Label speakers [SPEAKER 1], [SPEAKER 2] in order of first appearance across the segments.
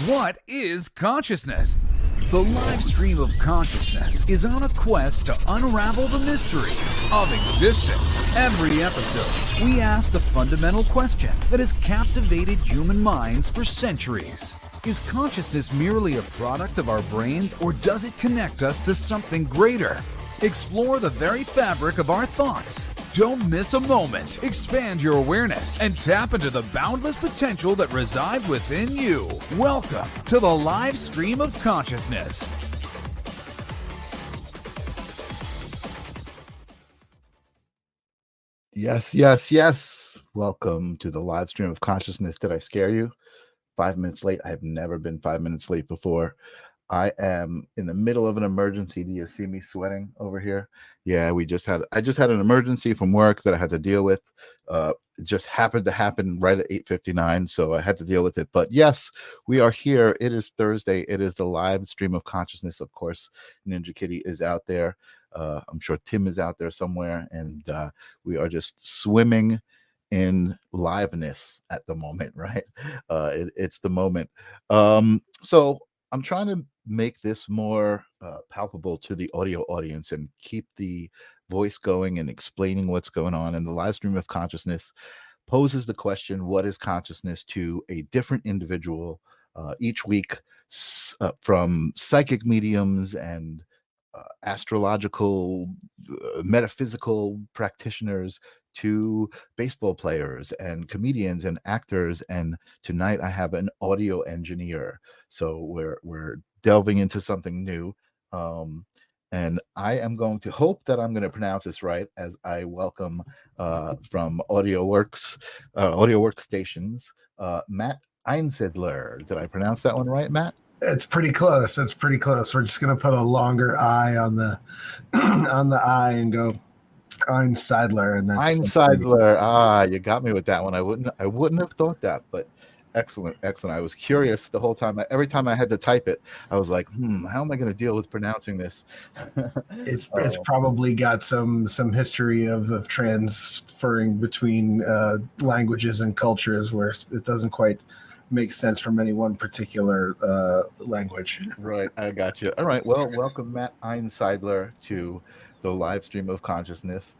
[SPEAKER 1] What is consciousness? The live stream of consciousness is on a quest to unravel the mysteries of existence. Every episode, we ask the fundamental question that has captivated human minds for centuries. Is consciousness merely a product of our brains, or does it connect us to something greater? Explore the very fabric of our thoughts. Don't miss a moment. Expand your awareness and tap into the boundless potential that resides within you. Welcome to the live stream of consciousness.
[SPEAKER 2] Yes. Welcome to the live stream of consciousness. Did I scare you? 5 minutes late. I have never been 5 minutes late before. I am in the middle of an emergency. Do you see me sweating over here? Yeah, I just had an emergency from work that I had to deal with. It just happened to happen right at 8:59, so I had to deal with it. But yes, we are here. It is Thursday. It is the live stream of consciousness. Of course, Ninja Kitty is out there. I'm sure Tim is out there somewhere, and we are just swimming in liveness at the moment, right? It's the moment. So I'm trying to make this more palpable to the audio audience and keep the voice going and explaining what's going on. And the live stream of consciousness poses the question, what is consciousness, to a different individual each week, from psychic mediums and astrological, metaphysical practitioners to baseball players and comedians and actors. And tonight I have an audio engineer. So we're delving into something new. And I am going to hope that I'm going to pronounce this right as I welcome from Workstations, Matt EINSIDLER. Did I pronounce that one right, Matt?
[SPEAKER 3] It's pretty close. We're just gonna put a longer I on the on the I and go EINSIDLER, and that's
[SPEAKER 2] EINSIDLER. You got me with that one. I wouldn't have thought that, but excellent. I was curious the whole time. Every time I had to type it, I was like, how am I going to deal with pronouncing this?
[SPEAKER 3] It's probably got some history of transferring between languages and cultures where it doesn't quite make sense from any one particular language.
[SPEAKER 2] Right, I got you. All right, well, welcome Matt EINSIDLER to the live stream of consciousness.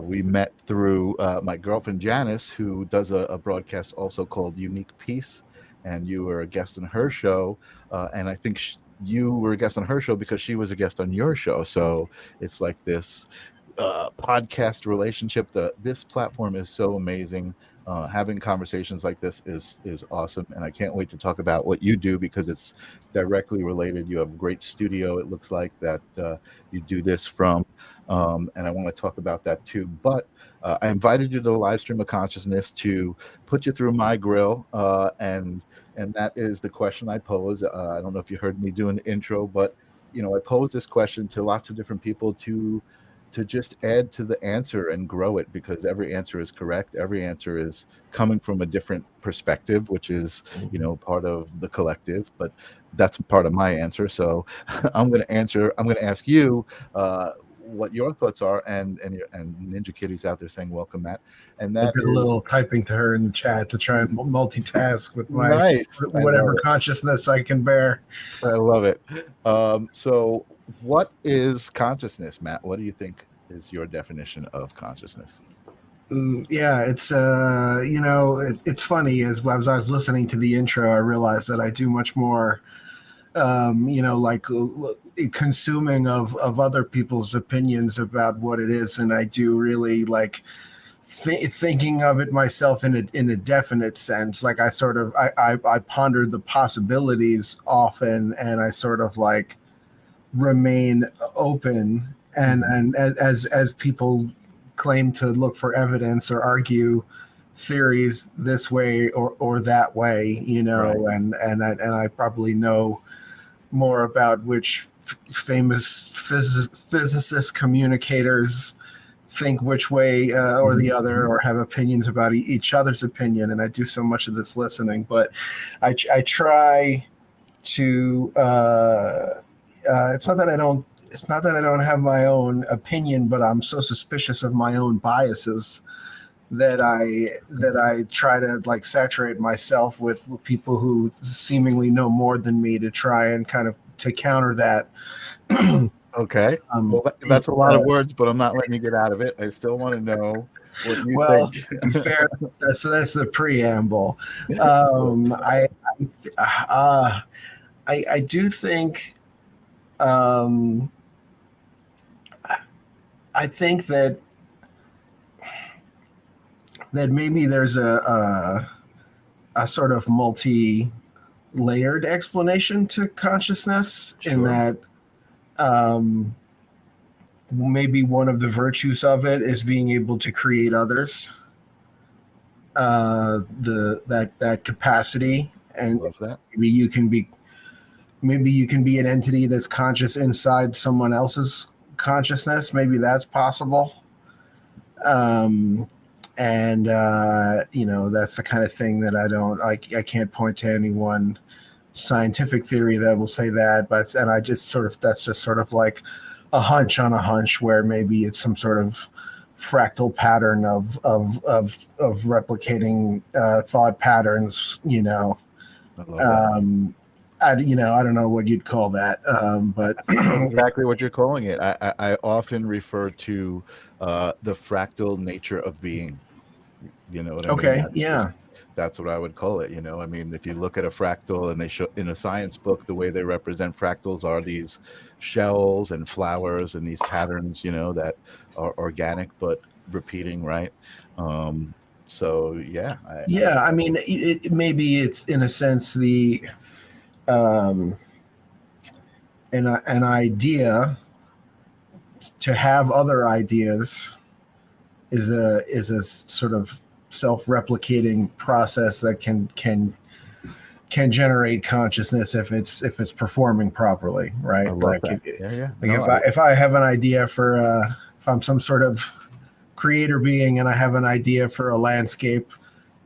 [SPEAKER 2] We met through my girlfriend Janice, who does a broadcast also called Unique Peace, and you were a guest on her show, and I think you were a guest on her show because she was a guest on your show. So it's like this podcast relationship. This platform is so amazing. Having conversations like this is awesome, and I can't wait to talk about what you do because it's directly related. You have a great studio, it looks like, that you do this from, and I want to talk about that too. But I invited you to the live stream of consciousness to put you through my grill, and that is the question I pose. I don't know if you heard me doing the intro, but I pose this question to lots of different people to just add to the answer and grow it, because every answer is correct. Every answer is coming from a different perspective, which is, part of the collective, but that's part of my answer. So I'm going to ask you what your thoughts are, and Ninja Kitty's out there saying, welcome, Matt. And that
[SPEAKER 3] is a little typing to her in the chat to try and multitask with my whatever consciousness I can bear.
[SPEAKER 2] I love it. So what is consciousness, Matt? What do you think is your definition of consciousness?
[SPEAKER 3] Yeah, it's it's funny. As I was listening to the intro, I realized that I do much more, like consuming of other people's opinions about what it is, and I do really like thinking of it myself in a definite sense. Like I ponder the possibilities often, and I sort of like remain open, and as people claim to look for evidence or argue theories this way or that way, right. and I probably know more about which famous physicist communicators think which way or the other, or have opinions about each other's opinion, and I do so much of this listening, but I try to it's not that I don't have my own opinion, but I'm so suspicious of my own biases that I try to like saturate myself with people who seemingly know more than me to try and kind of to counter that.
[SPEAKER 2] Okay. Well, that's
[SPEAKER 3] It's
[SPEAKER 2] a lot of words, but I'm not letting you get out of it. I still want to know what you
[SPEAKER 3] well,
[SPEAKER 2] think.
[SPEAKER 3] to be fair, that's the preamble. I I do think I think that maybe there's a sort of multi-layered explanation to consciousness in
[SPEAKER 2] Sure.
[SPEAKER 3] that um, maybe one of the virtues of it is being able to create others, that capacity, and
[SPEAKER 2] Love that.
[SPEAKER 3] maybe you can be an entity that's conscious inside someone else's consciousness. Maybe that's possible. Um, and that's the kind of thing that I can't point to any one scientific theory that will say that, but and I just sort of that's just sort of like a hunch on a hunch where maybe it's some sort of fractal pattern of replicating thought patterns.
[SPEAKER 2] I love that.
[SPEAKER 3] I don't know what you'd call that, but
[SPEAKER 2] I know exactly what you're calling it. I often refer to the fractal nature of being. You know what I mean?
[SPEAKER 3] okay, yeah,
[SPEAKER 2] That's what I would call it. I mean, if you look at a fractal and they show in a science book, the way they represent fractals are these shells and flowers and these patterns, that are organic but repeating, right? So yeah,
[SPEAKER 3] yeah. I mean, maybe it's in a sense the um, an idea to have other ideas is a sort of self-replicating process that can generate consciousness if it's performing properly,
[SPEAKER 2] I
[SPEAKER 3] right?
[SPEAKER 2] love
[SPEAKER 3] Like
[SPEAKER 2] that. Yeah, yeah.
[SPEAKER 3] like
[SPEAKER 2] No,
[SPEAKER 3] if I have an idea for if I'm some sort of creator being and I have an idea for a landscape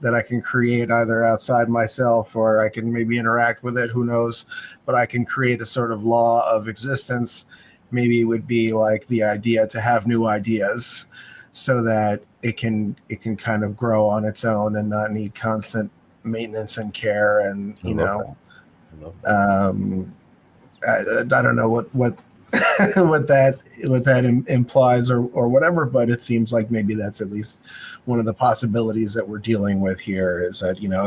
[SPEAKER 3] that I can create either outside myself or I can maybe interact with it, who knows, but I can create a sort of law of existence. Maybe it would be like the idea to have new ideas so that it can kind of grow on its own and not need constant maintenance and care. And
[SPEAKER 2] I love that. I love that.
[SPEAKER 3] I don't know what what that implies or whatever, but it seems like maybe that's at least one of the possibilities that we're dealing with here, is that
[SPEAKER 2] Yeah,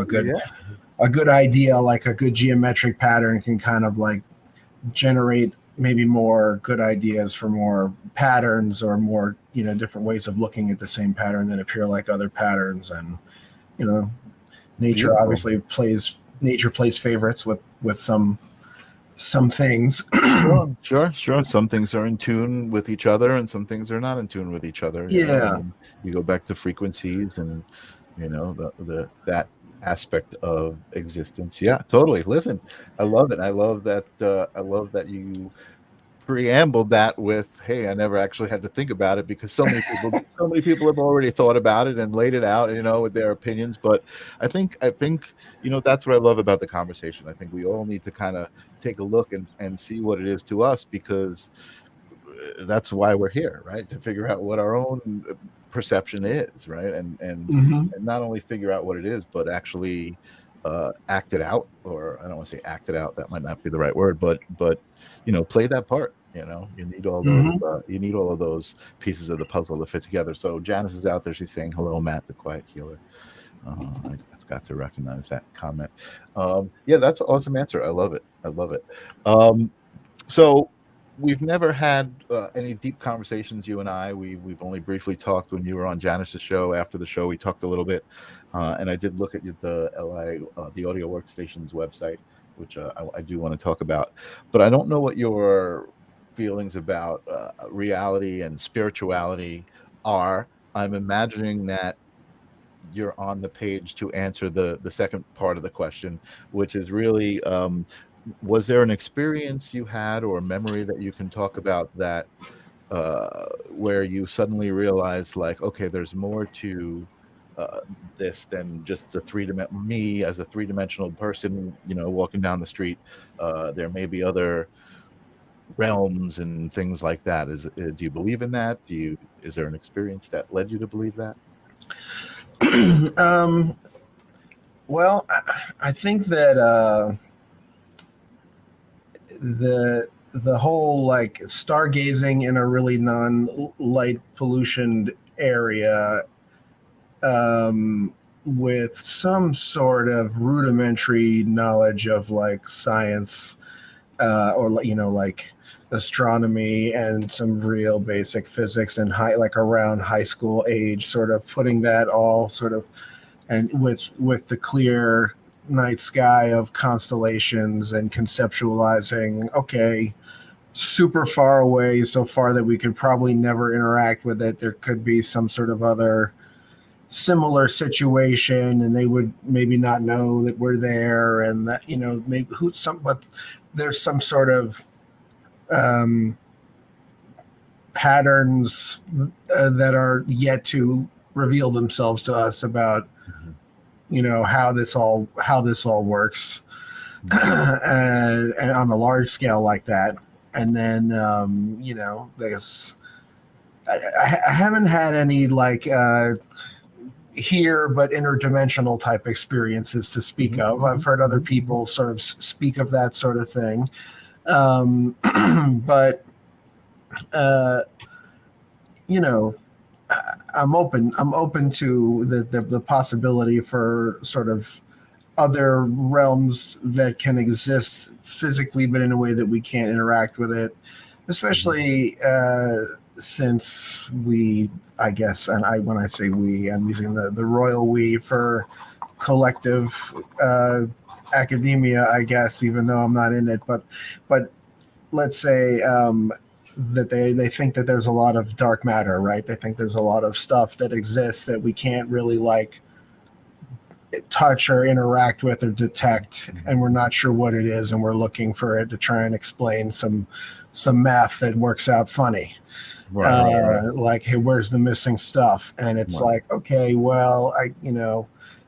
[SPEAKER 3] a good idea, like a good geometric pattern, can kind of like generate maybe more good ideas for more patterns or more different ways of looking at the same pattern that appear like other patterns. And you know nature
[SPEAKER 2] beautiful.
[SPEAKER 3] obviously plays favorites with some things.
[SPEAKER 2] Sure. Some things are in tune with each other, and some things are not in tune with each other.
[SPEAKER 3] Yeah.
[SPEAKER 2] And you go back to frequencies, and the that aspect of existence. Yeah, totally. Listen, I love it. I love that. I love that you preambled that with, "Hey, I never actually had to think about it," because so many people have already thought about it and laid it out, with their opinions. But I think that's what I love about the conversation. I think we all need to kind of take a look and see what it is to us, because that's why we're here, right? To figure out what our own perception is, right?
[SPEAKER 3] Hmm.
[SPEAKER 2] And not only figure out what it is, but actually act it out. Or I don't want to say act it out, that might not be the right word, but play that part. You need all those
[SPEAKER 3] Hmm.
[SPEAKER 2] you need all of those pieces of the puzzle to fit together. So Janice is out there, she's saying hello, Matt the quiet healer. I forgot to recognize that comment. Yeah, that's an awesome answer. I love it. So we've never had any deep conversations, you and I. We've only briefly talked when you were on Janice's show. After the show, we talked a little bit, and I did look at the Audio Workstations website, which I do want to talk about. But I don't know what your feelings about reality and spirituality are. I'm imagining that you're on the page to answer the second part of the question, which is really, was there an experience you had or a memory that you can talk about that where you suddenly realized, like, okay, there's more to uh, this than just me as a three-dimensional person, walking down the street. There may be other realms and things like that. Do you believe in that? Is there an experience that led you to believe that?
[SPEAKER 3] Well, I think that the whole like stargazing in a really non-light pollution area, with some sort of rudimentary knowledge of like science, or like astronomy and some real basic physics and around high school age, sort of putting that all sort of, and with the clear night sky of constellations and conceptualizing, okay, super far away, so far that we could probably never interact with it, there could be some sort of other similar situation, and they would maybe not know that we're there, and that, maybe but there's some sort of um, patterns that are yet to reveal themselves to us about how this all works, and on a large scale like that. And then there's I haven't had any like here but interdimensional type experiences to speak of. I've heard other people sort of speak of that sort of thing, but I'm open to the possibility for sort of other realms that can exist physically, but in a way that we can't interact with it, especially since we, I guess, and when I say we, I'm using the royal we for collective academia, I guess, even though I'm not in it, but let's say that they think that there's a lot of dark matter, right? They think there's a lot of stuff that exists that we can't really like touch or interact with or detect, and we're not sure what it is, and we're looking for it to try and explain some math that works out funny. Right. Like, hey, where's the missing stuff? And it's like, okay, well,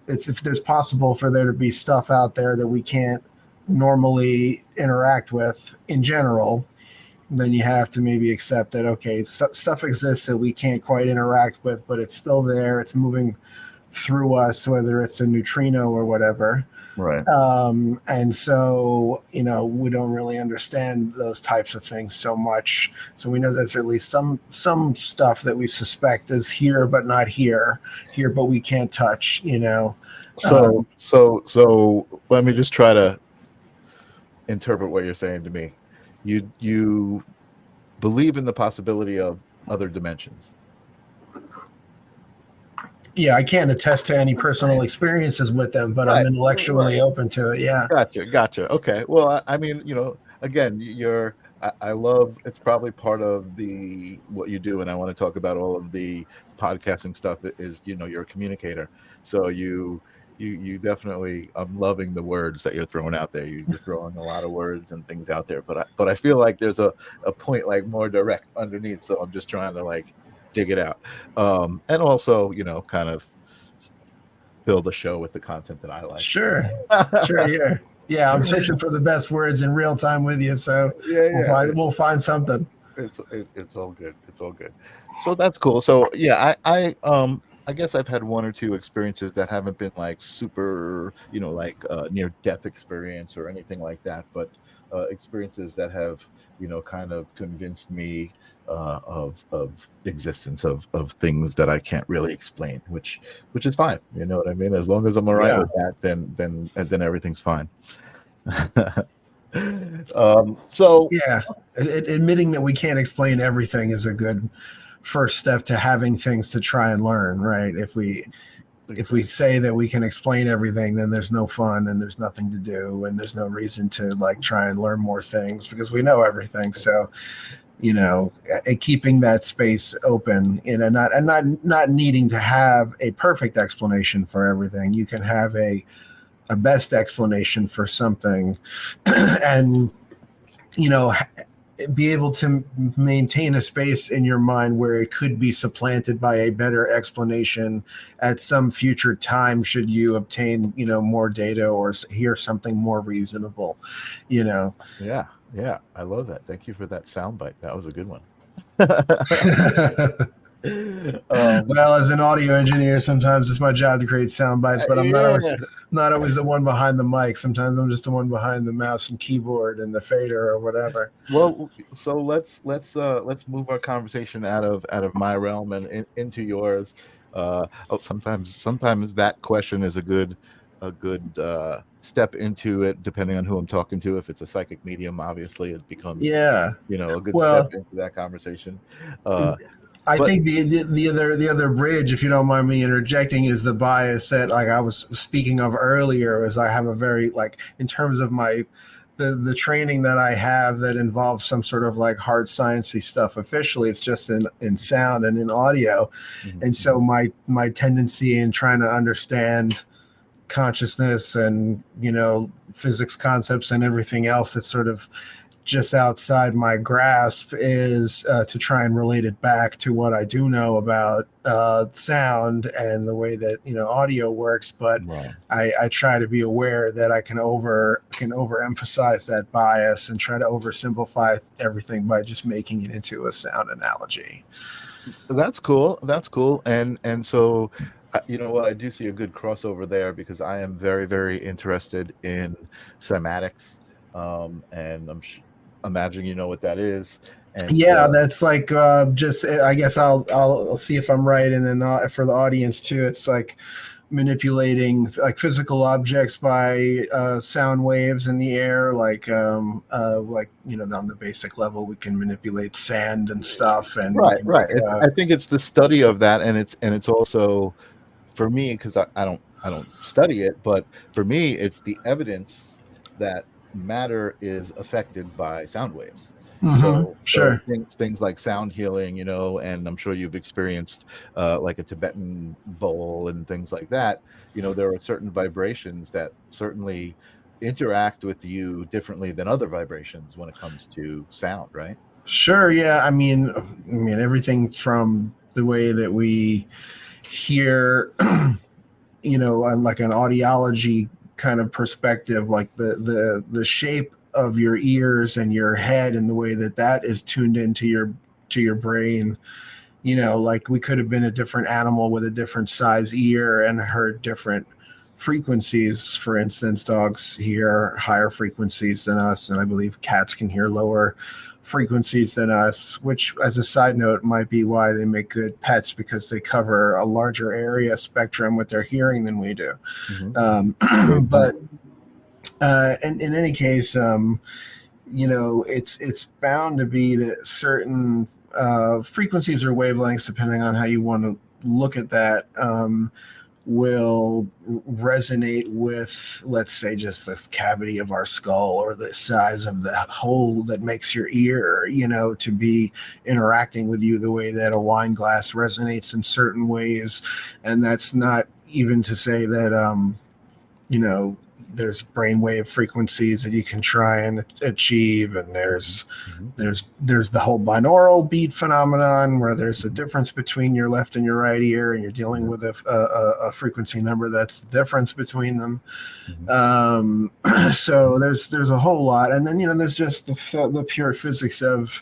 [SPEAKER 3] it's, if there's possible for there to be stuff out there that we can't normally interact with in general, then you have to maybe accept that, okay, stuff exists that we can't quite interact with, but it's still there. It's moving through us, whether it's a neutrino or whatever.
[SPEAKER 2] Right.
[SPEAKER 3] And so, we don't really understand those types of things so much. So we know there's at least some stuff that we suspect is here, but not here, but we can't touch,
[SPEAKER 2] So let me just try to interpret what you're saying to me. You believe in the possibility of other dimensions.
[SPEAKER 3] Yeah, I can't attest to any personal experiences with them, but I'm intellectually open to it. Yeah.
[SPEAKER 2] Gotcha. Okay. Well, I mean, again, I love, it's probably part of what you do, and I want to talk about all of the podcasting stuff is, you're a communicator. So you definitely, I'm loving the words that you're throwing out there. You're throwing a lot of words and things out there, but I feel like there's a point like more direct underneath. So I'm just trying to like dig it out, and also kind of fill the show with the content that I like.
[SPEAKER 3] Sure. Yeah, I'm searching for the best words in real time with you, so we'll find something.
[SPEAKER 2] It's all good. So that's cool. So yeah, I guess I've had one or two experiences that haven't been like super, like near death experience or anything like that, but experiences that have, kind of convinced me of existence of things that I can't really explain, which is fine. You know what I mean? As long as I'm all right with that, then everything's fine. So
[SPEAKER 3] yeah, admitting that we can't explain everything is a good first step to having things to try and learn, right? If we say that we can explain everything, then there's no fun and there's nothing to do, and there's no reason to like try and learn more things because we know everything. So keeping that space open, not needing to have a perfect explanation for everything. You can have a best explanation for something, and be able to maintain a space in your mind where it could be supplanted by a better explanation at some future time should you obtain more data or hear something more reasonable.
[SPEAKER 2] Yeah, I love that. Thank you for that soundbite. That was a good one.
[SPEAKER 3] Well, as an audio engineer, sometimes it's my job to create sound bites, but I'm
[SPEAKER 2] yeah.
[SPEAKER 3] not always the one behind the mic. Sometimes I'm just the one behind the mouse and keyboard and the fader or whatever.
[SPEAKER 2] Well, so let's move our conversation out of my realm and into yours. Sometimes that question is a good step into it, depending on who I'm talking to. If it's a psychic medium, obviously it becomes
[SPEAKER 3] Yeah.
[SPEAKER 2] a good
[SPEAKER 3] Well,
[SPEAKER 2] step into that conversation. Uh,
[SPEAKER 3] I
[SPEAKER 2] but
[SPEAKER 3] think the other bridge, if you don't mind me interjecting, is the bias that like I was speaking of earlier. Is I have a very like in terms of my the training that I have that involves some sort of like hard sciencey stuff. Officially, it's just in sound and in audio, and so my tendency in trying to understand consciousness and physics concepts and everything else that's sort of just outside my grasp is to try and relate it back to what I do know about sound and the way that audio works. But
[SPEAKER 2] right.
[SPEAKER 3] I try to be aware that I can overemphasize that bias and try to oversimplify everything by just making it into a sound analogy.
[SPEAKER 2] That's cool. That's cool. And so, you know what? I do see a good crossover there because I am very, very interested in cymatics, and imagine you know what that is. And
[SPEAKER 3] Yeah,
[SPEAKER 2] so,
[SPEAKER 3] that's like just I guess I'll see if I'm right, and then for the audience too, it's like manipulating like physical objects by sound waves in the air, like on the basic level we can manipulate sand and stuff, and
[SPEAKER 2] right, right.
[SPEAKER 3] like,
[SPEAKER 2] I think it's the study of that, and it's also for me because I don't study it, but for me it's the evidence that matter is affected by sound waves. So
[SPEAKER 3] sure.
[SPEAKER 2] things like sound healing, and I'm sure you've experienced like a Tibetan bowl and things like that. There are certain vibrations that certainly interact with you differently than other vibrations when it comes to sound, right?
[SPEAKER 3] Sure, yeah. I mean everything from the way that we hear, on like an audiology kind of perspective, like the shape of your ears and your head and the way that is tuned into your brain. Like we could have been a different animal with a different size ear and heard different frequencies. For instance, dogs hear higher frequencies than us, and I believe cats can hear lower frequencies than us, which as a side note might be why they make good pets, because they cover a larger area spectrum with their hearing than we do. But in any case, it's bound to be that certain frequencies or wavelengths, depending on how you want to look at that, will resonate with, let's say, just the cavity of our skull or the size of the hole that makes your ear, to be interacting with you the way that a wine glass resonates in certain ways. And that's not even to say that, there's brainwave frequencies that you can try and achieve, and there's the whole binaural beat phenomenon where there's a difference between your left and your right ear, and you're dealing with a frequency number that's the difference between them. So there's a whole lot, and then there's just the pure physics of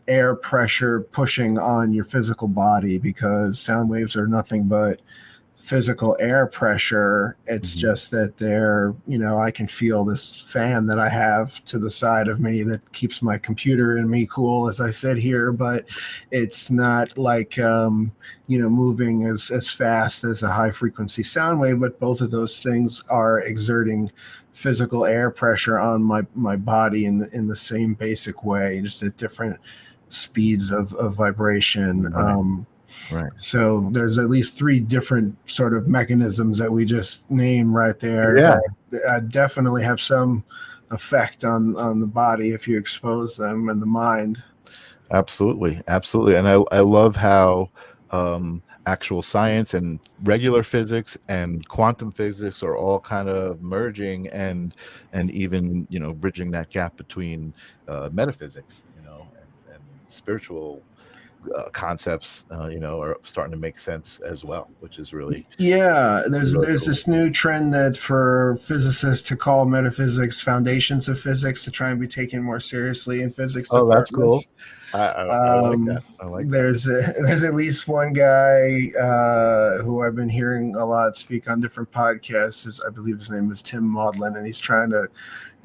[SPEAKER 3] air pressure pushing on your physical body, because sound waves are nothing but physical air pressure. It's just that I can feel this fan that I have to the side of me that keeps my computer and me cool as I sit here, but it's not like moving as fast as a high frequency sound wave. But both of those things are exerting physical air pressure on my body in the same basic way, just at different speeds of vibration.
[SPEAKER 2] Right.
[SPEAKER 3] So there's at least 3 different sort of mechanisms that we just named right there.
[SPEAKER 2] Yeah.
[SPEAKER 3] That definitely have some effect on the body if you expose them, and the mind.
[SPEAKER 2] Absolutely. And I love how actual science and regular physics and quantum physics are all kind of merging and even bridging that gap between metaphysics, and spiritual concepts, are starting to make sense as well, which is really
[SPEAKER 3] There's
[SPEAKER 2] really cool.
[SPEAKER 3] this new trend that for physicists to call metaphysics foundations of physics, to try and be taken more seriously in physics
[SPEAKER 2] Oh, that's
[SPEAKER 3] departments.
[SPEAKER 2] cool. I like that. I like that.
[SPEAKER 3] There's at least one guy who I've been hearing a lot speak on different podcasts. I believe his name is Tim Maudlin, and he's trying to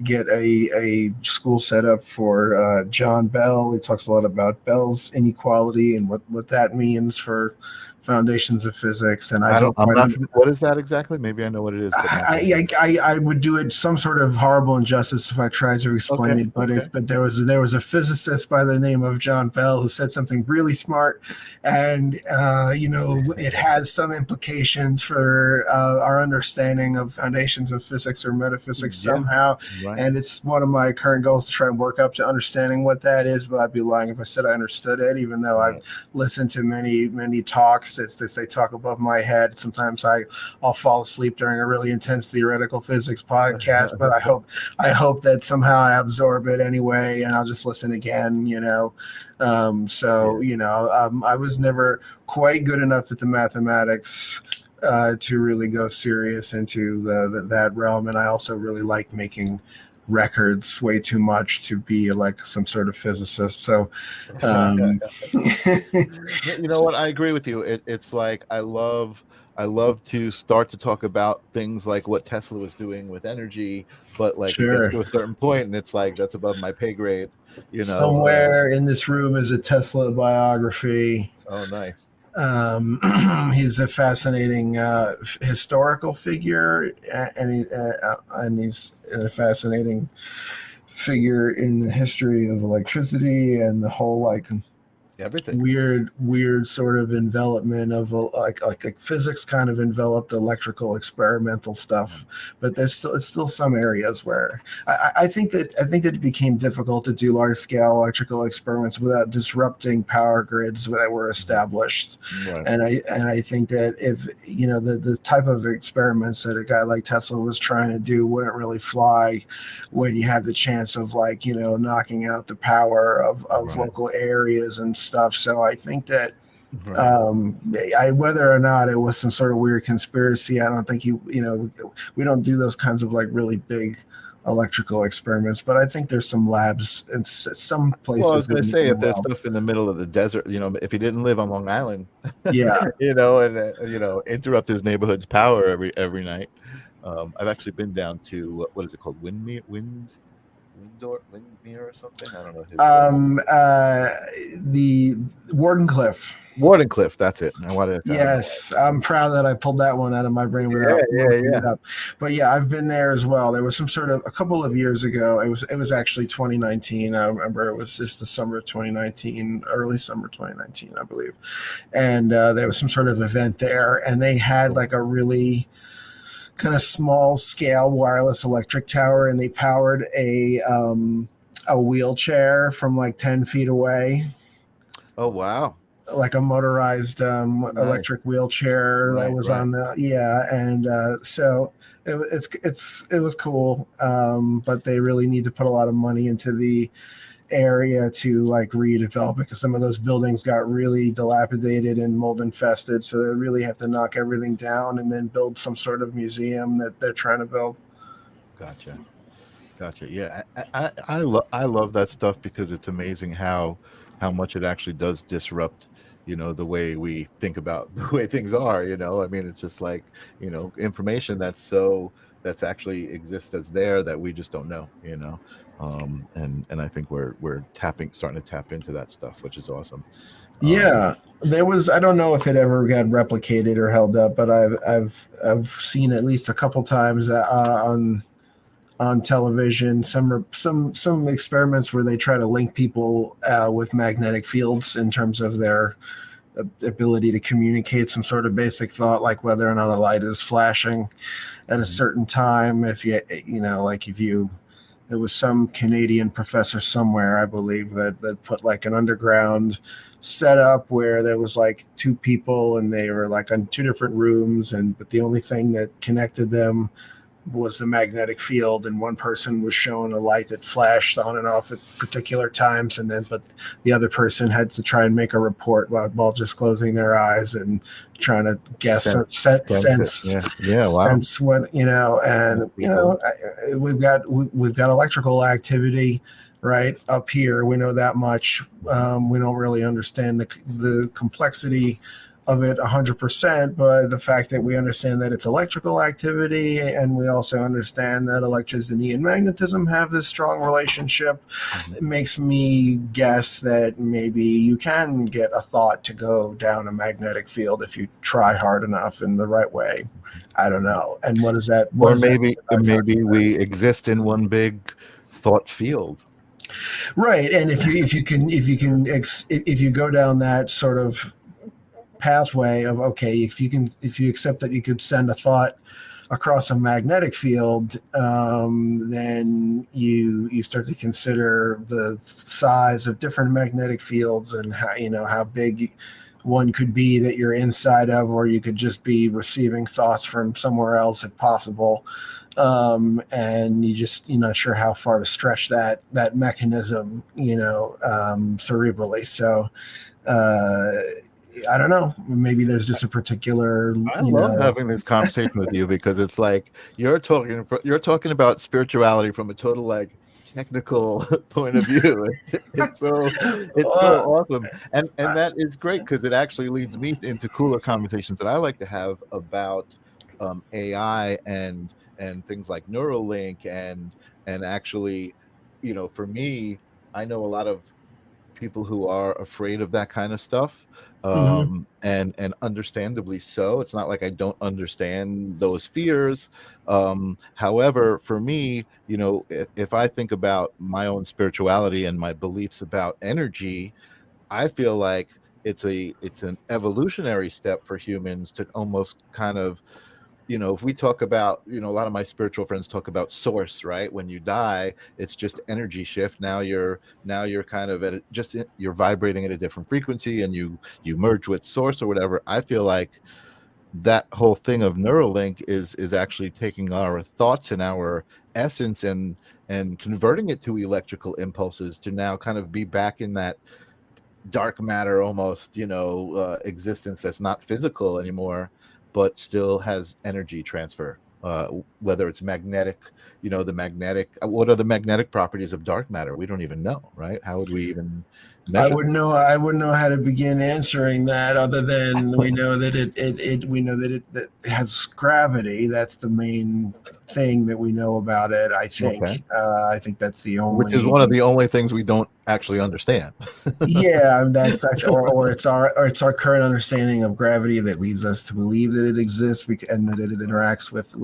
[SPEAKER 3] get a school set up for John Bell. He talks a lot about Bell's inequality and what that means for foundations of physics. And
[SPEAKER 2] I'm not. What is that exactly? Maybe I know what it is. But
[SPEAKER 3] I would do it some sort of horrible injustice if I tried to explain it. But but there was a physicist by the name of John Bell who said something really smart, and it has some implications for our understanding of foundations of physics or metaphysics somehow. Right. And it's one of my current goals to try and work up to understanding what that is. But I'd be lying if I said I understood it, even though I've listened to many talks. They talk above my head. Sometimes I'll fall asleep during a really intense theoretical physics podcast, but I hope that somehow I absorb it anyway, and I'll just listen again. I was never quite good enough at the mathematics to really go serious into that realm, and I also really like making records way too much to be like some sort of physicist. So
[SPEAKER 2] you know what, I agree with you. It's like I love to start to talk about things like what Tesla was doing with energy, but like it gets to a certain point and it's like that's above my pay grade.
[SPEAKER 3] Somewhere in this room is a Tesla biography.
[SPEAKER 2] Oh, nice.
[SPEAKER 3] He's a fascinating historical figure, and he's a fascinating figure in the history of electricity and the whole
[SPEAKER 2] everything
[SPEAKER 3] weird sort of envelopment of like physics kind of enveloped electrical experimental stuff, but it's still some areas where I think that it became difficult to do large scale electrical experiments without disrupting power grids that were established. Right. And I think that if the type of experiments that a guy like Tesla was trying to do wouldn't really fly when you have the chance of knocking out the power of local areas and stuff. So I think that whether or not it was some sort of weird conspiracy, I don't think we don't do those kinds of like really big electrical experiments, but I think there's some labs in some places.
[SPEAKER 2] Well, I was going to say, if there's stuff in the middle of the desert, if he didn't live on Long Island, and interrupt his neighborhood's power every night. I've actually been down to what is it called, Windmere or something? I don't know.
[SPEAKER 3] The Wardenclyffe,
[SPEAKER 2] that's it.
[SPEAKER 3] Yes, I'm proud that I pulled that one out of my brain without looking it up. But yeah, I've been there as well. There was some sort of a couple of years ago. It was actually 2019. I remember it was just the summer of 2019, early summer 2019, I believe. And there was some sort of event there, and they had like a really kind of small scale wireless electric tower, and they powered a wheelchair from like 10 feet away.
[SPEAKER 2] Oh, wow.
[SPEAKER 3] Like a motorized electric wheelchair that was on the so it was cool, but they really need to put a lot of money into the area to like redevelop, because some of those buildings got really dilapidated and mold infested, so they really have to knock everything down and then build some sort of museum that they're trying to build.
[SPEAKER 2] Gotcha. Yeah, I love that stuff, because it's amazing how much it actually does disrupt the way we think about the way things are. I mean, it's just like information that's actually exists, that's there, that we just don't know. And I think we're starting to tap into that stuff, which is awesome.
[SPEAKER 3] Yeah, there was, I don't know if it ever got replicated or held up, but I've seen at least a couple times on television some experiments where they try to link people with magnetic fields in terms of their ability to communicate some sort of basic thought, like whether or not a light is flashing at a certain time. If there was some Canadian professor somewhere, I believe, that put like an underground setup where there was like two people and they were like on two different rooms, but the only thing that connected them was the magnetic field, and one person was shown a light that flashed on and off at particular times, but the other person had to try and make a report while just closing their eyes and trying to guess or sense when we've got electrical activity right? Up here, we know that much. We don't really understand the complexity of it 100%, but the fact that we understand that it's electrical activity, and we also understand that electricity and magnetism have this strong relationship, it makes me guess that maybe you can get a thought to go down a magnetic field if you try hard enough in the right way. I don't know. And what is that?
[SPEAKER 2] Or maybe we exist in one big thought field.
[SPEAKER 3] Right. And if you go down that sort of pathway of, okay, if you accept that you could send a thought across a magnetic field, then you start to consider the size of different magnetic fields and how big one could be that you're inside of, or you could just be receiving thoughts from somewhere else if possible. And you're not sure how far to stretch that mechanism, cerebrally. So I don't know. Maybe there's just a particular.
[SPEAKER 2] I love having this conversation with you, because it's like you're talking about spirituality from a total like technical point of view. It's so awesome, and that is great, because it actually leads me into cooler conversations that I like to have about AI and things like Neuralink and actually, for me, I know a lot of people who are afraid of that kind of stuff, and understandably so. It's not like I don't understand those fears. However, for me, if I think about my own spirituality and my beliefs about energy, I feel like it's an evolutionary step for humans to almost kind of, if we talk about, a lot of my spiritual friends talk about source, right? When you die, it's just energy shift. Now you're kind of you're vibrating at a different frequency, and you merge with source or whatever. I feel like that whole thing of Neuralink is actually taking our thoughts and our essence and converting it to electrical impulses to now kind of be back in that dark matter almost, existence that's not physical anymore, but still has energy transfer, whether it's magnetic, what are the magnetic properties of dark matter? We don't even know, right? How would we even measure?
[SPEAKER 3] I wouldn't know how to begin answering that, other than we know that it has gravity. That's the main thing that we know about it. I think.
[SPEAKER 2] Okay.
[SPEAKER 3] I think that's the only.
[SPEAKER 2] Which is one of the only things we don't actually understand.
[SPEAKER 3] Yeah, that's actually, or it's our current understanding of gravity that leads us to believe that it exists and that it interacts with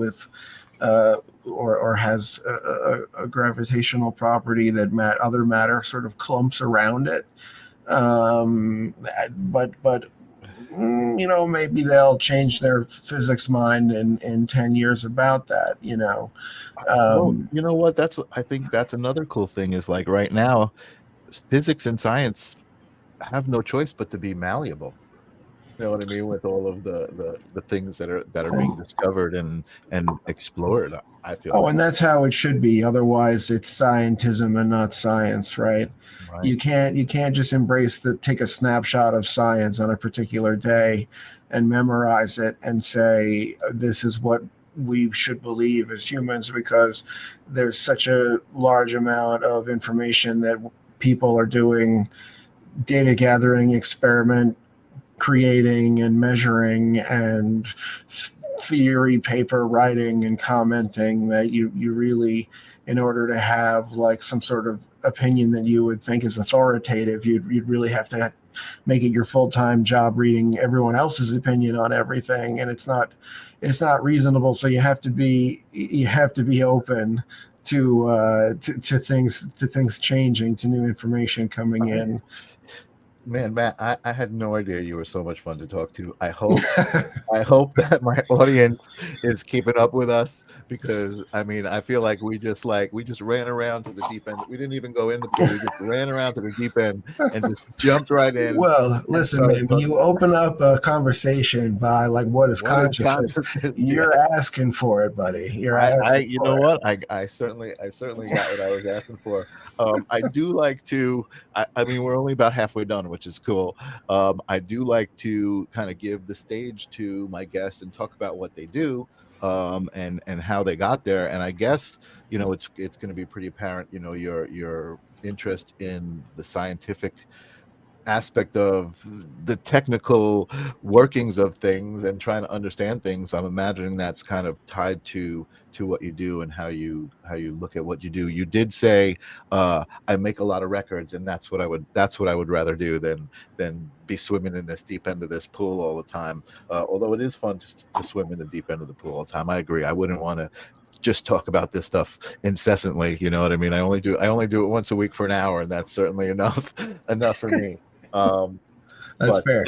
[SPEAKER 3] or has a gravitational property that other matter sort of clumps around it. But maybe they'll change their physics mind in 10 years about that.
[SPEAKER 2] Well, you know what? I think that's another cool thing is, like, right now, physics and science have no choice but to be malleable. You know what I mean? With all of the things that are being discovered and explored, I feel.
[SPEAKER 3] Oh, and that's how it should be. Otherwise, it's scientism and not science, right?
[SPEAKER 2] Right.
[SPEAKER 3] You can't just take a snapshot of science on a particular day and memorize it and say this is what we should believe as humans, because there's such a large amount of information that people are doing data gathering, experiment creating and measuring, and theory paper writing and commenting, that you really, in order to have like some sort of opinion that you would think is authoritative, you'd really have to make it your full-time job reading everyone else's opinion on everything, and it's not reasonable. So you have to be open to things changing, to new information coming in.
[SPEAKER 2] Man, Matt, I had no idea you were so much fun to talk to. I hope that my audience is keeping up with us, because I mean, I feel like we just ran around to the deep end. We didn't even go in the pool. We just ran around to the deep end and just jumped right in.
[SPEAKER 3] Well, listen, man, when you open up a conversation by like, what is consciousness? You're asking for it, buddy. You're asking.
[SPEAKER 2] You know what? I certainly got what I was asking for. I do like to. I mean, we're only about halfway done, which is cool. I do like to kind of give the stage to my guests and talk about what they do. and how they got there. And I guess it's going to be pretty apparent, your interest in the scientific aspect of the technical workings of things and trying to understand things. I'm imagining that's kind of tied to what you do and how you look at what you do. You did say I make a lot of records, and that's what I would rather do than be swimming in this deep end of this pool all the time. Although it is fun just to swim in the deep end of the pool all the time. I agree. I wouldn't want to just talk about this stuff incessantly. You know what I mean? I only do it once a week for an hour, and that's certainly enough for me.
[SPEAKER 3] That's fair.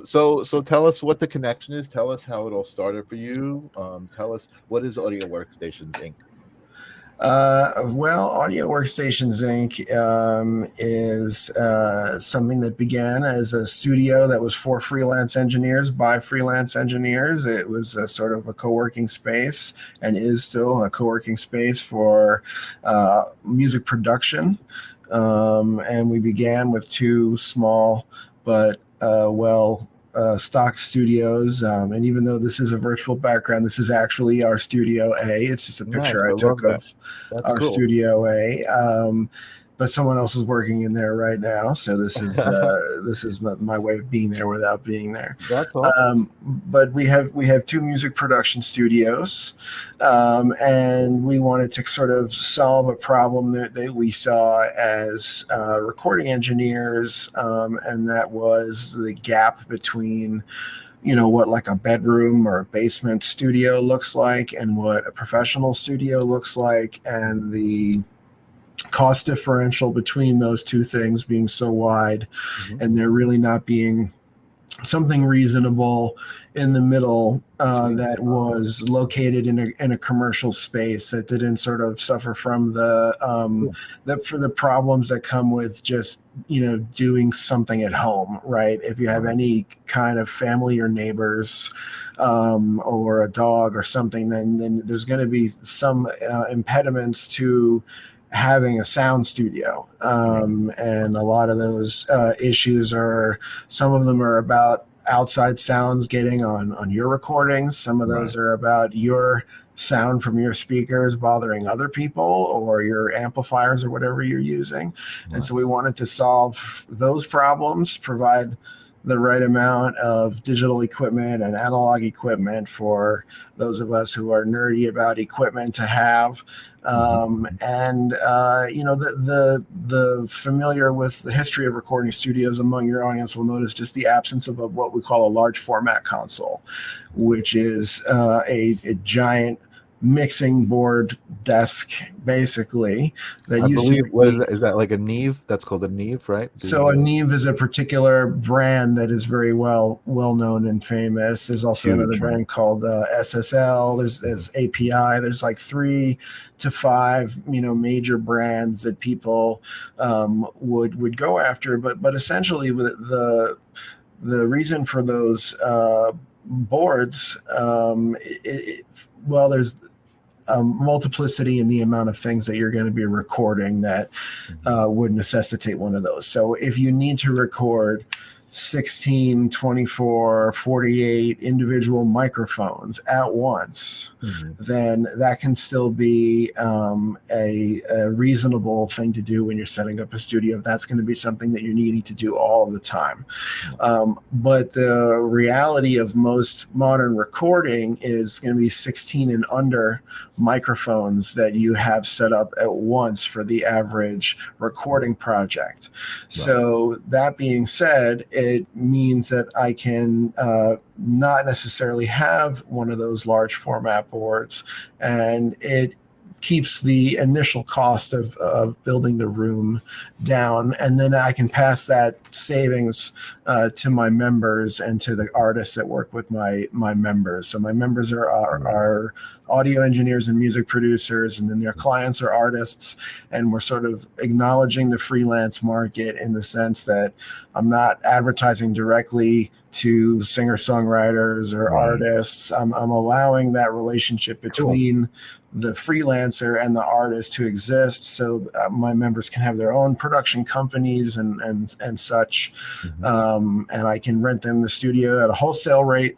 [SPEAKER 2] So tell us what the connection is. Tell us how it all started for you. Tell us, what is Audio Workstations Inc.?
[SPEAKER 3] Well, Audio Workstations Inc. Is something that began as a studio that was for freelance engineers by freelance engineers. It was a sort of a co-working space, and is still a co-working space for music production. And we began with two small but stock studios. And even though this is a virtual background, this is actually our Studio A. It's just a picture
[SPEAKER 2] Nice.
[SPEAKER 3] I took of our
[SPEAKER 2] cool.
[SPEAKER 3] Studio A. But someone else is working in there right now, so this is my way of being there without being there.
[SPEAKER 2] That's awesome.
[SPEAKER 3] But we have two music production studios, and we wanted to sort of solve a problem that we saw as recording engineers, and that was the gap between what like a bedroom or a basement studio looks like and what a professional studio looks like, and the cost differential between those two things being so wide, and there really not being something reasonable in the middle that was located in a commercial space that didn't sort of suffer from the problems that come with just doing something at home, right? If you have any kind of family or neighbors or a dog or something, then there's going to be some impediments to having a sound studio, and a lot of those issues some of them are about outside sounds getting on your recordings. Some of those are about your sound from your speakers bothering other people or your amplifiers or whatever you're using. And so we wanted to solve those problems, provide the right amount of digital equipment and analog equipment for those of us who are nerdy about equipment to have. The familiar with the history of recording studios among your audience will notice just the absence of what we call a large format console, which is a giant mixing board desk, basically.
[SPEAKER 2] I believe, is that like a Neve? That's called a Neve, right?
[SPEAKER 3] So a Neve is a particular brand that is very well known and famous. There's also another brand called SSL. There's API. There's like 3 to 5 major brands that people would go after. But essentially, the reason for those boards, there's multiplicity in the amount of things that you're going to be recording that would necessitate one of those. So if you need to record 16, 24, 48 individual microphones at once, then that can still be a reasonable thing to do when you're setting up a studio. That's going to be something that you're needing to do all the time. But the reality of most modern recording is going to be 16 and under microphones that you have set up at once for the average recording project. So that being said, it means that I can not necessarily have one of those large format boards, and it keeps the initial cost of building the room down, and then I can pass that savings to my members and to the artists that work with my members. So my members are audio engineers and music producers, and then their clients are artists, and we're sort of acknowledging the freelance market in the sense that I'm not advertising directly to singer-songwriters or artists. I'm allowing that relationship between the freelancer and the artist to exist, so my members can have their own production companies and such, and I can rent them the studio at a wholesale rate.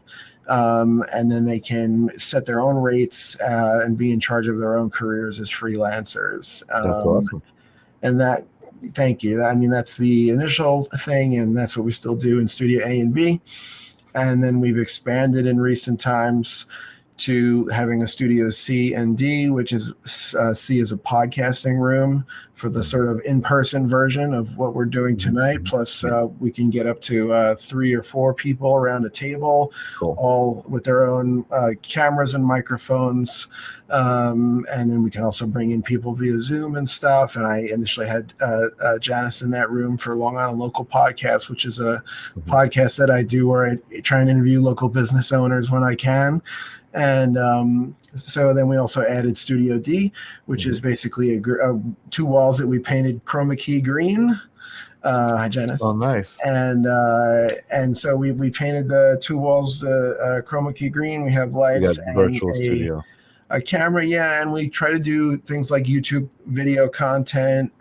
[SPEAKER 3] and then they can set their own rates and be in charge of their own careers as freelancers.
[SPEAKER 2] That's awesome.
[SPEAKER 3] And that, thank you. I mean, that's the initial thing, and that's what we still do in Studio A and B. And then we've expanded in recent times to having a Studio C and D, which is C is a podcasting room for the sort of in-person version of what we're doing tonight. Plus, we can get up to 3 or 4 people around a table,
[SPEAKER 2] Cool.
[SPEAKER 3] all with their own cameras and microphones. And then we can also bring in people via Zoom and stuff. And I initially had Janice in that room for Long Island Local Podcast, which is a podcast that I do where I try and interview local business owners when I can. And so then we also added Studio D, which is basically 2 walls that we painted chroma key green. Hi, Janice.
[SPEAKER 2] Oh, nice.
[SPEAKER 3] And so we painted the 2 walls chroma key green. We have lights and
[SPEAKER 2] virtual studio.
[SPEAKER 3] A camera, and we try to do things like YouTube video content.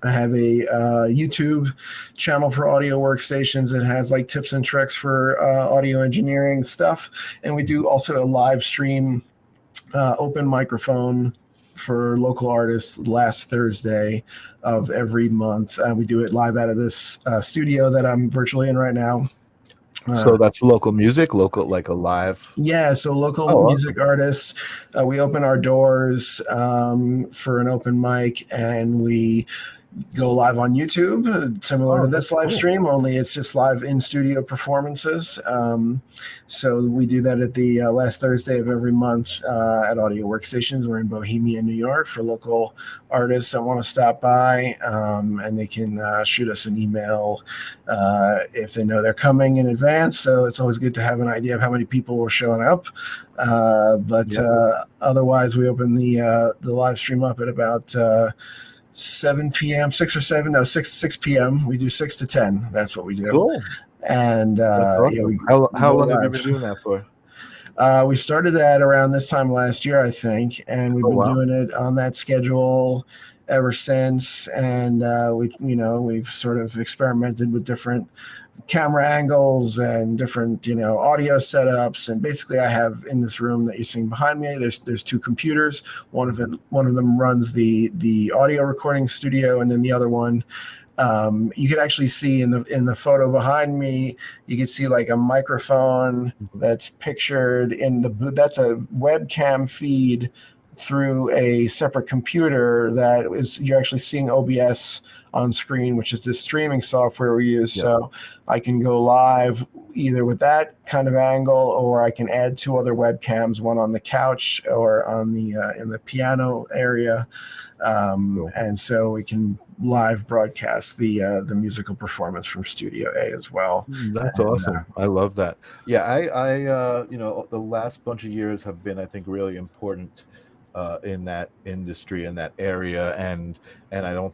[SPEAKER 3] I have a YouTube channel for audio workstations that has like tips and tricks for audio engineering stuff. And we do also a live stream open microphone for local artists last Thursday of every month. We do it live out of this studio that I'm virtually in right now.
[SPEAKER 2] So that's local music, like a live.
[SPEAKER 3] Yeah, so local music artists. We open our doors for an open mic, and we go live on YouTube, similar to this live stream, only it's just live in studio performances. So we do that at the last Thursday of every month at Audio Workstations. We're in Bohemia, New York, for local artists that want to stop by, and they can shoot us an email if they know they're coming in advance. So it's always good to have an idea of how many people are showing up. Otherwise, we open the live stream up at about 7 p.m., 6 p.m. We do 6 to 10. That's what we do.
[SPEAKER 2] Cool.
[SPEAKER 3] And
[SPEAKER 2] awesome. How long have you been doing that for?
[SPEAKER 3] We started that around this time last year, I think, and we've been doing it on that schedule ever since. And we've sort of experimented with different camera angles and different audio setups. And basically, I have in this room that you're seeing behind me, there's 2 computers. One of them runs the audio recording studio, and then the other one, you can actually see in the photo behind me, you can see like a microphone that's pictured in the booth. That's a webcam feed through a separate computer that is, you're actually seeing OBS on screen, which is the streaming software we use. Yeah. So I can go live either with that kind of angle, or I can add 2 other webcams, one on the couch or on the in the piano area. Cool. And so we can live broadcast the musical performance from Studio A as well.
[SPEAKER 2] That's awesome. I love that. Yeah, I the last bunch of years have been, I think, really important in that industry, in that area, and I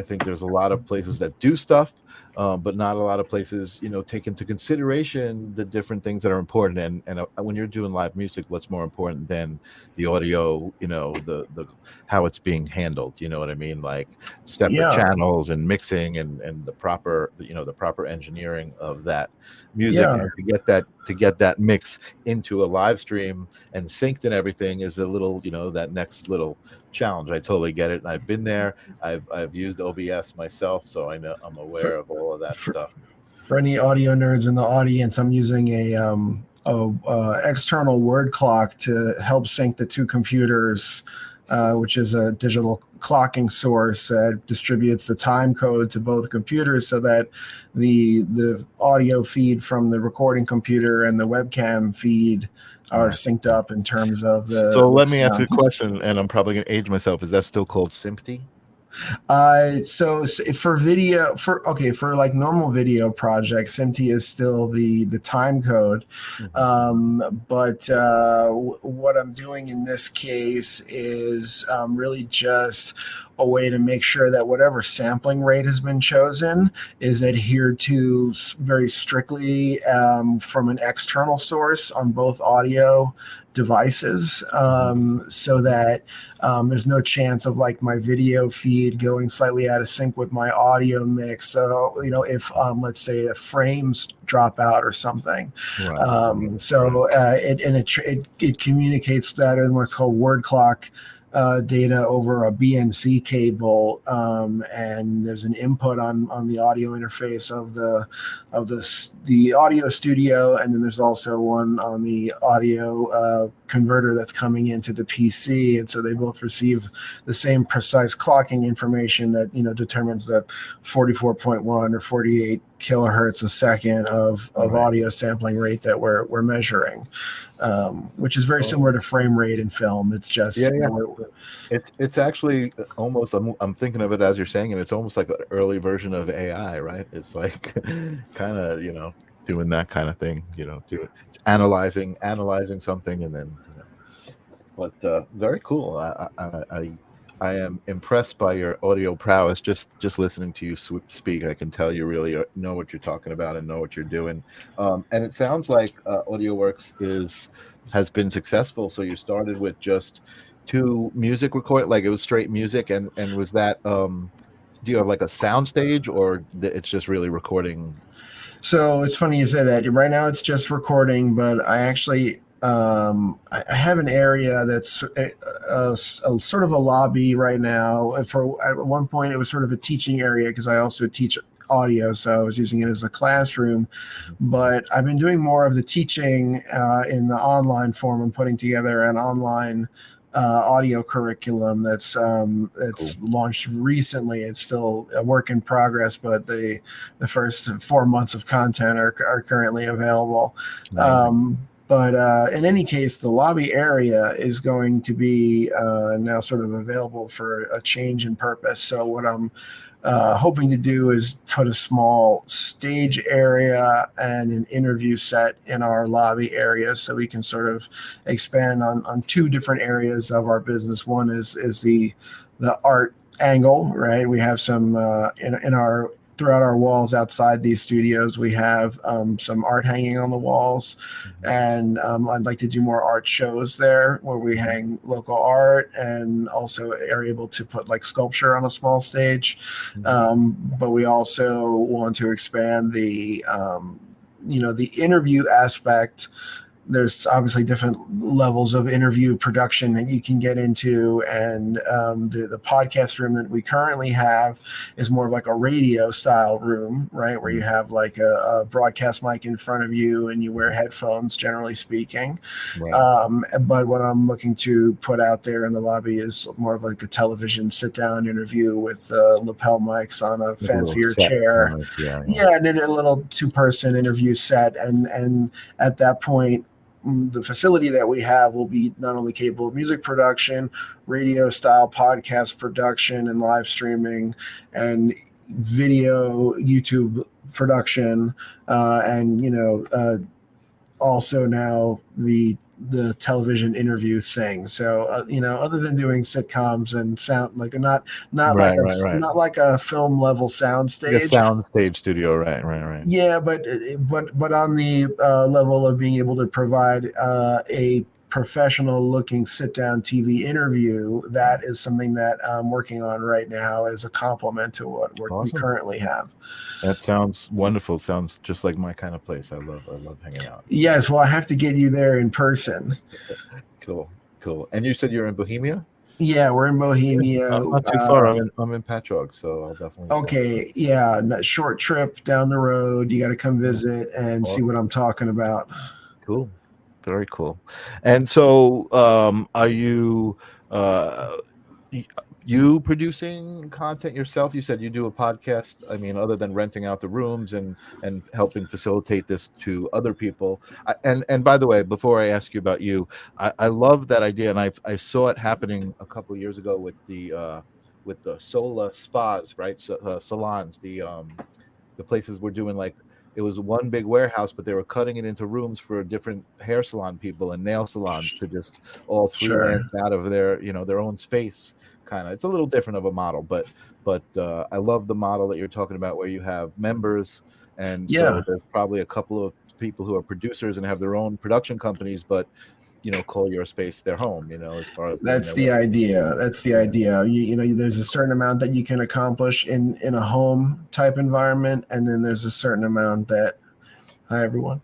[SPEAKER 2] think there's a lot of places that do stuff, but not a lot of places take into consideration the different things that are important. And when you're doing live music, what's more important than the audio? The how it's being handled. You know what I mean? Like separate channels and mixing and the proper the proper engineering of that music, and to get that mix into a live stream and synced and everything is a little that next little challenge. I totally get it, and I've been there. I've used OBS myself, so I know, I'm aware of all of that stuff.
[SPEAKER 3] For any audio nerds in the audience, I'm using a external word clock to help sync the 2 computers, which is a digital clocking source that distributes the time code to both computers, so that the audio feed from the recording computer and the webcam feed are synced up in terms of the.
[SPEAKER 2] So let me ask you a question, and I'm probably going to age myself. Is that still called SMPTE?
[SPEAKER 3] So for video, for like normal video projects, SMPTE is still the time code. But what I'm doing in this case is really just a way to make sure that whatever sampling rate has been chosen is adhered to very strictly from an external source on both audio devices, so that there's no chance of like my video feed going slightly out of sync with my audio mix. So, if let's say the frames drop out or something, it communicates that in what's called word clock data over a BNC cable, and there's an input on the audio interface of the audio studio, and then there's also one on the audio converter that's coming into the PC, and so they both receive the same precise clocking information that determines the 44.1 or 48 kilohertz a second of audio sampling rate that we're measuring, which is very similar to frame rate in film. It's just
[SPEAKER 2] it's actually almost, I'm thinking of it as you're saying it, it's almost like an early version of AI, right? It's like kind of doing that kind of thing, it's analyzing something, and then but very cool. I am impressed by your audio prowess. Just listening to you speak, I can tell you really know what you're talking about and know what you're doing. And it sounds like AudioWorks has been successful. So you started with just 2 music record, like it was straight music, and was that do you have like a sound stage, or it's just really recording?
[SPEAKER 3] So it's funny you say that. Right now it's just recording, but I actually I have an area that's a sort of a lobby right now. At one point, it was sort of a teaching area because I also teach audio, so I was using it as a classroom. But I've been doing more of the teaching in the online form. I'm putting together an online audio curriculum that's
[SPEAKER 2] Cool.
[SPEAKER 3] launched recently. It's still a work in progress, but the first 4 months of content are currently available. But in any case, the lobby area is going to be now sort of available for a change in purpose. So what I'm hoping to do is put a small stage area and an interview set in our lobby area, so we can sort of expand on 2 different areas of our business. One is the art angle, right? We have some in our throughout our walls outside these studios, we have some art hanging on the walls, and I'd like to do more art shows there where we hang local art, and also are able to put like sculpture on a small stage. But we also want to expand the the interview aspect. There's obviously different levels of interview production that you can get into, and the podcast room that we currently have is more of like a radio style room, right, where you have like a broadcast mic in front of you and you wear headphones, generally speaking. But what I'm looking to put out there in the lobby is more of like a television sit down interview with lapel mics on a fancier chair, and then a little 2-person interview set, and at that point the facility that we have will be not only capable of music production, radio style podcast production and live streaming, and video YouTube production, and also now the television interview thing. So other than doing sitcoms and sound, like not like a film level sound stage,
[SPEAKER 2] a sound stage studio, right.
[SPEAKER 3] Yeah, but on the level of being able to provide a professional looking sit down TV interview, that is something that I'm working on right now as a complement to what we currently have.
[SPEAKER 2] That sounds wonderful. Sounds just like my kind of place. I love hanging out.
[SPEAKER 3] Yes, well, I have to get you there in person.
[SPEAKER 2] Cool. And you said you're in Bohemia?
[SPEAKER 3] Yeah, we're in Bohemia.
[SPEAKER 2] Not too far. I'm in Patchogue, so I'll definitely.
[SPEAKER 3] Okay, yeah, short trip down the road. You got to come visit and see what I'm talking about.
[SPEAKER 2] Cool, very cool. And so, are you producing content yourself? You said you do a podcast. I mean, other than renting out the rooms and helping facilitate this to other people. And by the way, before I ask you about you, I love that idea, and I saw it happening a couple of years ago with the Sola spas, right? So, salons, the places were doing, like, it was one big warehouse, but they were cutting it into rooms for different hair salon people and nail salons to just all freelance out of their their own space. kind of, it's a little different of a model, but I love the model that you're talking about where you have members, and
[SPEAKER 3] Yeah.
[SPEAKER 2] so there's probably a couple of people who are producers and have their own production companies, but call your space their home, as far as doing
[SPEAKER 3] That's
[SPEAKER 2] their
[SPEAKER 3] the
[SPEAKER 2] work.
[SPEAKER 3] idea. That's the idea. There's a certain amount that you can accomplish in a home type environment, and then there's a certain amount that, hi everyone,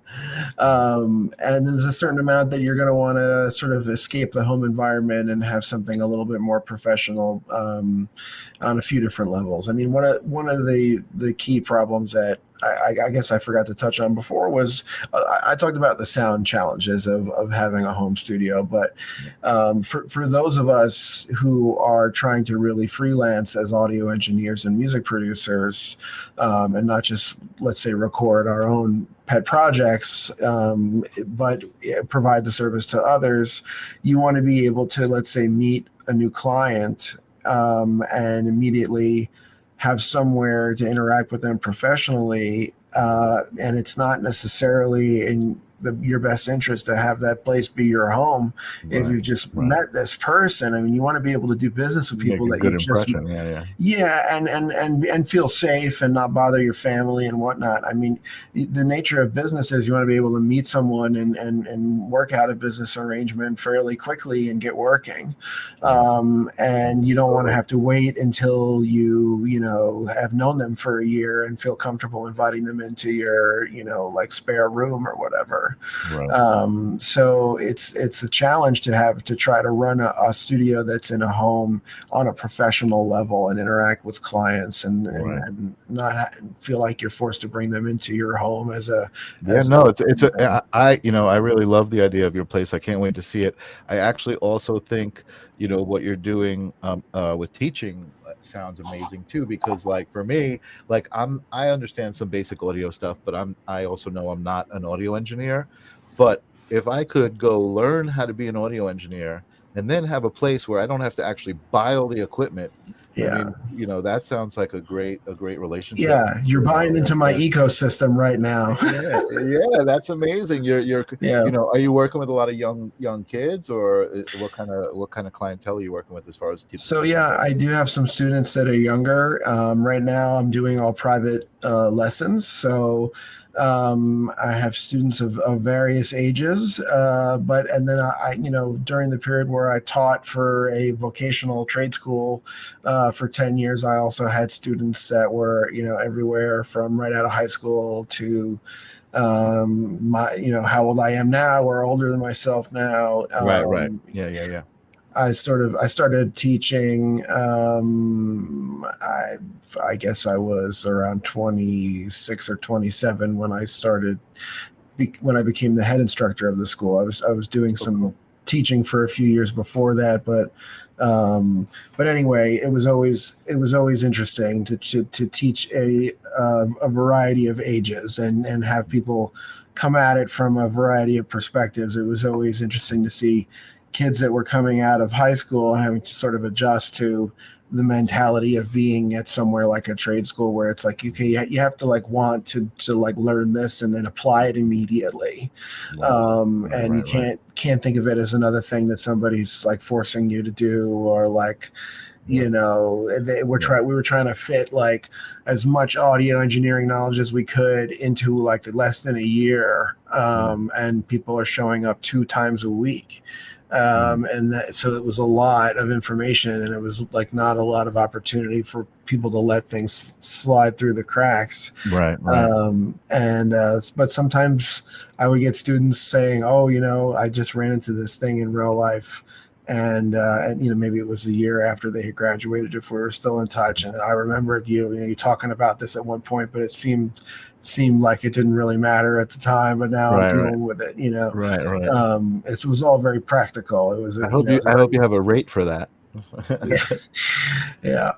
[SPEAKER 3] and there's a certain amount that you're going to want to sort of escape the home environment and have something a little bit more professional on a few different levels. I mean, one of the key problems that I guess I forgot to touch on before was I talked about the sound challenges of having a home studio, but for those of us who are trying to really freelance as audio engineers and music producers, and not just, let's say, record our own pet projects, but provide the service to others, you want to be able to, let's say, meet a new client and immediately have somewhere to interact with them professionally, and it's not necessarily in your best interest to have that place be your home. If you just met this person, I mean, you want to be able to do business with people that you just and feel safe and not bother your family and whatnot. I mean, the nature of business is you want to be able to meet someone and work out a business arrangement fairly quickly and get working, and you don't want to have to wait until you have known them for a year and feel comfortable inviting them into your like spare room or whatever. So it's a challenge to try to run a studio that's in a home on a professional level and interact with clients and not feel like you're forced to bring them into your home I
[SPEAKER 2] really love the idea of your place. I can't wait to see it. I actually also think what you're doing with teaching sounds amazing too, because like for me, like I understand some basic audio stuff, but I also know I'm not an audio engineer. But if I could go learn how to be an audio engineer and then have a place where I don't have to actually buy all the equipment, I mean, that sounds like a great relationship.
[SPEAKER 3] Yeah, you're buying into my ecosystem right now.
[SPEAKER 2] yeah, that's amazing. You're are you working with a lot of young kids, or what kind of clientele are you working with as far as teaching?
[SPEAKER 3] So yeah, I do have some students that are younger. Right now I'm doing all private lessons. So I have students of various ages, and then I during the period where I taught for a vocational trade school for 10 years, I also had students that were everywhere from right out of high school to how old I am now, or older than myself now.
[SPEAKER 2] Right. Yeah.
[SPEAKER 3] I started teaching. I guess I was around 26 or 27 when I became the head instructor of the school. I was doing some teaching for a few years before that, but anyway, it was always interesting to teach a variety of ages and have people come at it from a variety of perspectives. It was always interesting to see kids that were coming out of high school and having to sort of adjust to the mentality of being at somewhere like a trade school, where it's like, okay, you have to like want to like learn this and then apply it immediately. And you can't think of it as another thing that somebody's like forcing you to do, or like, we were trying to fit like as much audio engineering knowledge as we could into like less than a year. And people are showing up 2 times a week. So it was a lot of information, and it was like not a lot of opportunity for people to let things slide through the cracks. But sometimes I would get students saying, "Oh, I just ran into this thing in real life." And maybe it was a year after they had graduated, if we were still in touch. And I remembered you talking about this at one point, but it seemed like it didn't really matter at the time. But now I'm dealing with it. It was all very practical. It was. I
[SPEAKER 2] hope you have a rate for that.
[SPEAKER 3] Yeah.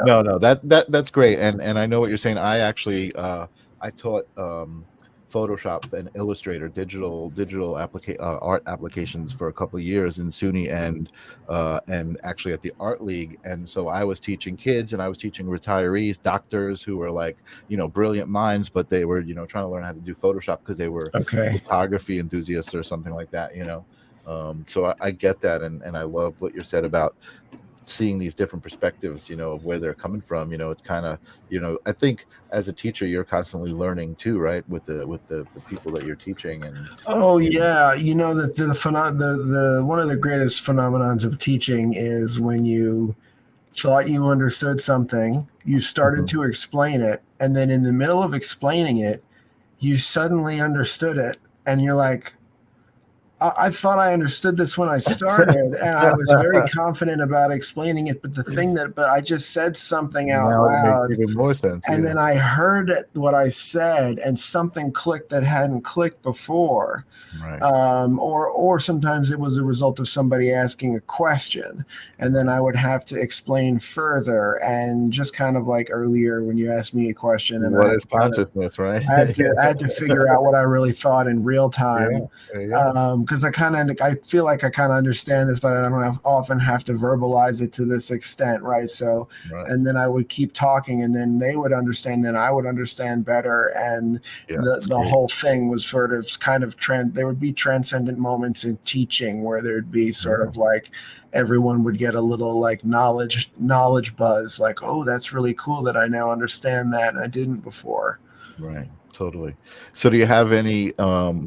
[SPEAKER 2] No, that's great. And I know what you're saying. I actually I taught Photoshop and Illustrator, digital art applications for a couple of years in SUNY and actually at the Art League. And so I was teaching kids, and I was teaching retirees, doctors who were like, brilliant minds, but they were, trying to learn how to do Photoshop because they were photography enthusiasts or something like that, So I get that. And I love what you said about seeing these different perspectives, of where they're coming from. It's kind of, I think as a teacher, you're constantly learning too, right? With the people that you're teaching. And
[SPEAKER 3] Oh yeah, that the one of the greatest phenomenons of teaching is when you thought you understood something, you started
[SPEAKER 2] Mhm.
[SPEAKER 3] to explain it, and then in the middle of explaining it, you suddenly understood it, and you're like, I thought I understood this when I started, and I was very confident about explaining it. But I just said something out
[SPEAKER 2] Now it makes
[SPEAKER 3] loud,
[SPEAKER 2] even more sense.
[SPEAKER 3] and
[SPEAKER 2] Yeah.
[SPEAKER 3] then I heard what I said, and something clicked that hadn't clicked before.
[SPEAKER 2] Right.
[SPEAKER 3] Or sometimes it was a result of somebody asking a question, and then I would have to explain further. And just kind of like earlier when you asked me a question, and
[SPEAKER 2] What is consciousness, right?
[SPEAKER 3] I had to figure out what I really thought in real time.
[SPEAKER 2] Yeah.
[SPEAKER 3] Because I feel like I kind of understand this, but I don't often have to verbalize it to this extent, right? So,
[SPEAKER 2] Right.
[SPEAKER 3] and then I would keep talking, and then they would understand, then I would understand better, and
[SPEAKER 2] Yeah,
[SPEAKER 3] the
[SPEAKER 2] that's
[SPEAKER 3] the
[SPEAKER 2] great.
[SPEAKER 3] whole thing was sort of kind of there would be transcendent moments in teaching where there'd be sort of like everyone would get a little like knowledge buzz, like, oh, that's really cool that I now understand that and I didn't before.
[SPEAKER 2] Right. Totally. So do you have any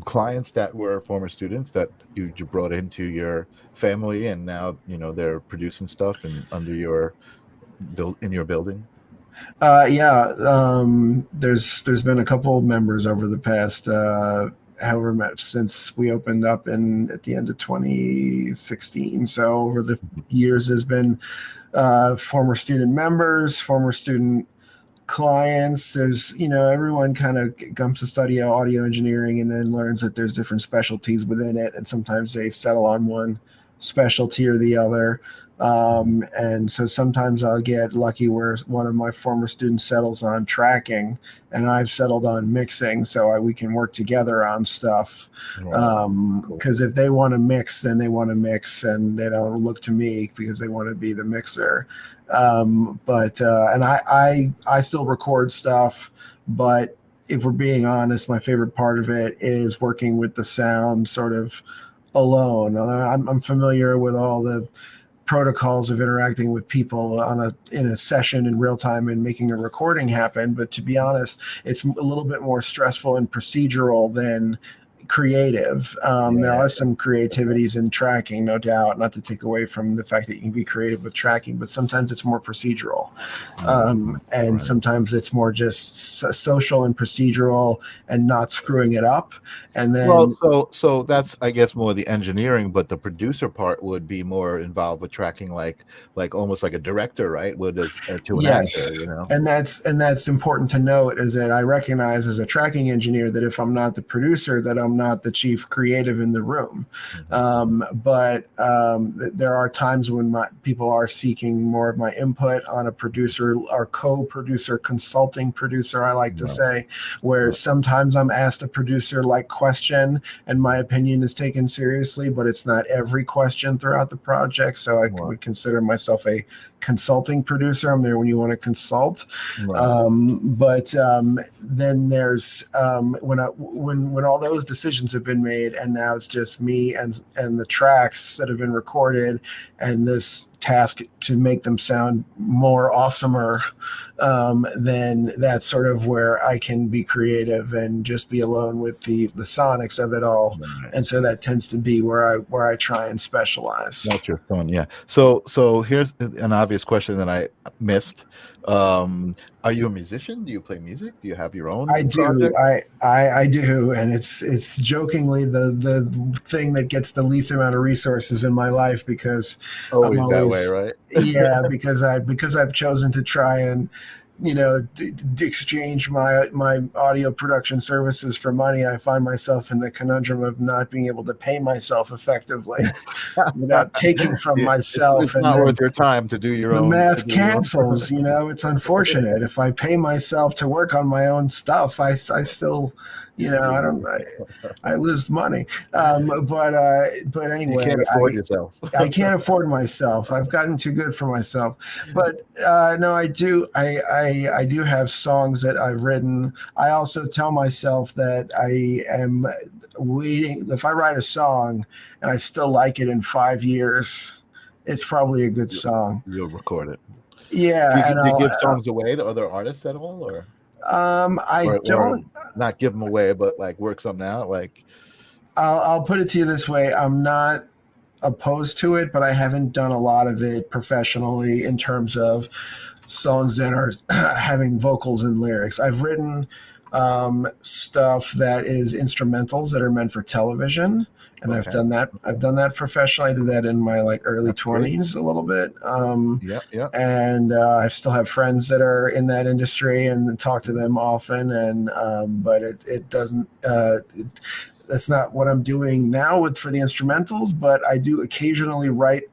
[SPEAKER 2] clients that were former students that you brought into your family, and now they're producing stuff and under your in your building?
[SPEAKER 3] Yeah, there's been a couple of members over the past however much since we opened up in at the end of 2016. So over the years, there's been former student members, former student clients. There's everyone kind of comes to study audio engineering and then learns that there's different specialties within it, and sometimes they settle on one specialty or the other. And so sometimes I'll get lucky where one of my former students settles on tracking and I've settled on mixing, so we can work together on stuff.
[SPEAKER 2] Wow. Cool.
[SPEAKER 3] Because if they want to mix, then they want to mix, and they don't look to me because they want to be the mixer. And I still record stuff, but if we're being honest, my favorite part of it is working with the sound sort of alone. I'm familiar with all the protocols of interacting with people in a session in real time and making a recording happen, but to be honest, it's a little bit more stressful and procedural than creative. There are some creativities in tracking, no doubt, not to take away from the fact that you can be creative with tracking, but sometimes it's more procedural. And sometimes it's more just social and procedural and not screwing it up. And then,
[SPEAKER 2] well, so that's, I guess, more the engineering, but the producer part would be more involved with tracking, like almost like a director, right? Would to an actor.
[SPEAKER 3] And that's important to note, is that I recognize as a tracking engineer that if I'm not the producer, that I'm not the chief creative in the room. But there are times when people are seeking more of my input on a producer or co-producer, consulting producer, I like to say, where sometimes I'm asked a producer-like question and my opinion is taken seriously, but it's not every question throughout the project. So I would consider myself a consulting producer. I'm there when you want to consult. Then there's when all those decisions have been made, and now it's just me and the tracks that have been recorded, and this task to make them sound more awesomer, then that's sort of where I can be creative and just be alone with the sonics of it all. And so that tends to be where I try and specialize.
[SPEAKER 2] That's your fun, yeah. So here's an obvious question that I missed. Are you a musician? Do you play music? Do you have your own project?
[SPEAKER 3] I do, and it's jokingly the thing that gets the least amount of resources in my life, because
[SPEAKER 2] always
[SPEAKER 3] I'm always
[SPEAKER 2] that way, right?
[SPEAKER 3] Yeah, because I've chosen to try and exchange my audio production services for money. I find myself in the conundrum of not being able to pay myself effectively without taking from myself.
[SPEAKER 2] It's not worth your time to do your own.
[SPEAKER 3] The math cancels. It's unfortunate. If I pay myself to work on my own stuff, I still, I lose money. But anyway,
[SPEAKER 2] you can't afford yourself.
[SPEAKER 3] I can't afford myself. I've gotten too good for myself. But no, I do. I do have songs that I've written. I also tell myself that I am waiting. If I write a song and I still like it in 5 years, it's probably a good song.
[SPEAKER 2] You'll record it.
[SPEAKER 3] Yeah, and
[SPEAKER 2] Do you
[SPEAKER 3] I'll
[SPEAKER 2] give songs away to other artists at all,
[SPEAKER 3] I
[SPEAKER 2] or
[SPEAKER 3] don't.
[SPEAKER 2] not give them away, but like work something out? Like,
[SPEAKER 3] I'll put it to you this way: I'm not opposed to it, but I haven't done a lot of it professionally in terms of songs that are having vocals and lyrics. I've written stuff that is instrumentals that are meant for television, and I've
[SPEAKER 2] okay,
[SPEAKER 3] done that. I've done that professionally. I did that in my like early
[SPEAKER 2] that's great.
[SPEAKER 3] 20s a little bit.
[SPEAKER 2] Yeah.
[SPEAKER 3] And I still have friends that are in that industry and talk to them often. And but it doesn't. That's not what I'm doing now for the instrumentals, but I do occasionally write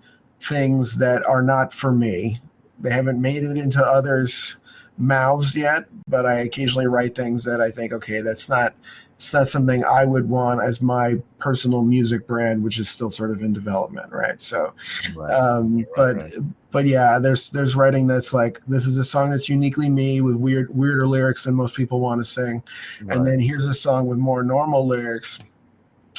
[SPEAKER 3] things that are not for me. They haven't made it into others' mouths yet, but I occasionally write things that I think, okay, it's not something I would want as my personal music brand, which is still sort of in development, right? So,
[SPEAKER 2] Right.
[SPEAKER 3] but yeah, there's writing that's like, this is a song that's uniquely me with weirder lyrics than most people want to sing, and then here's a song with more normal lyrics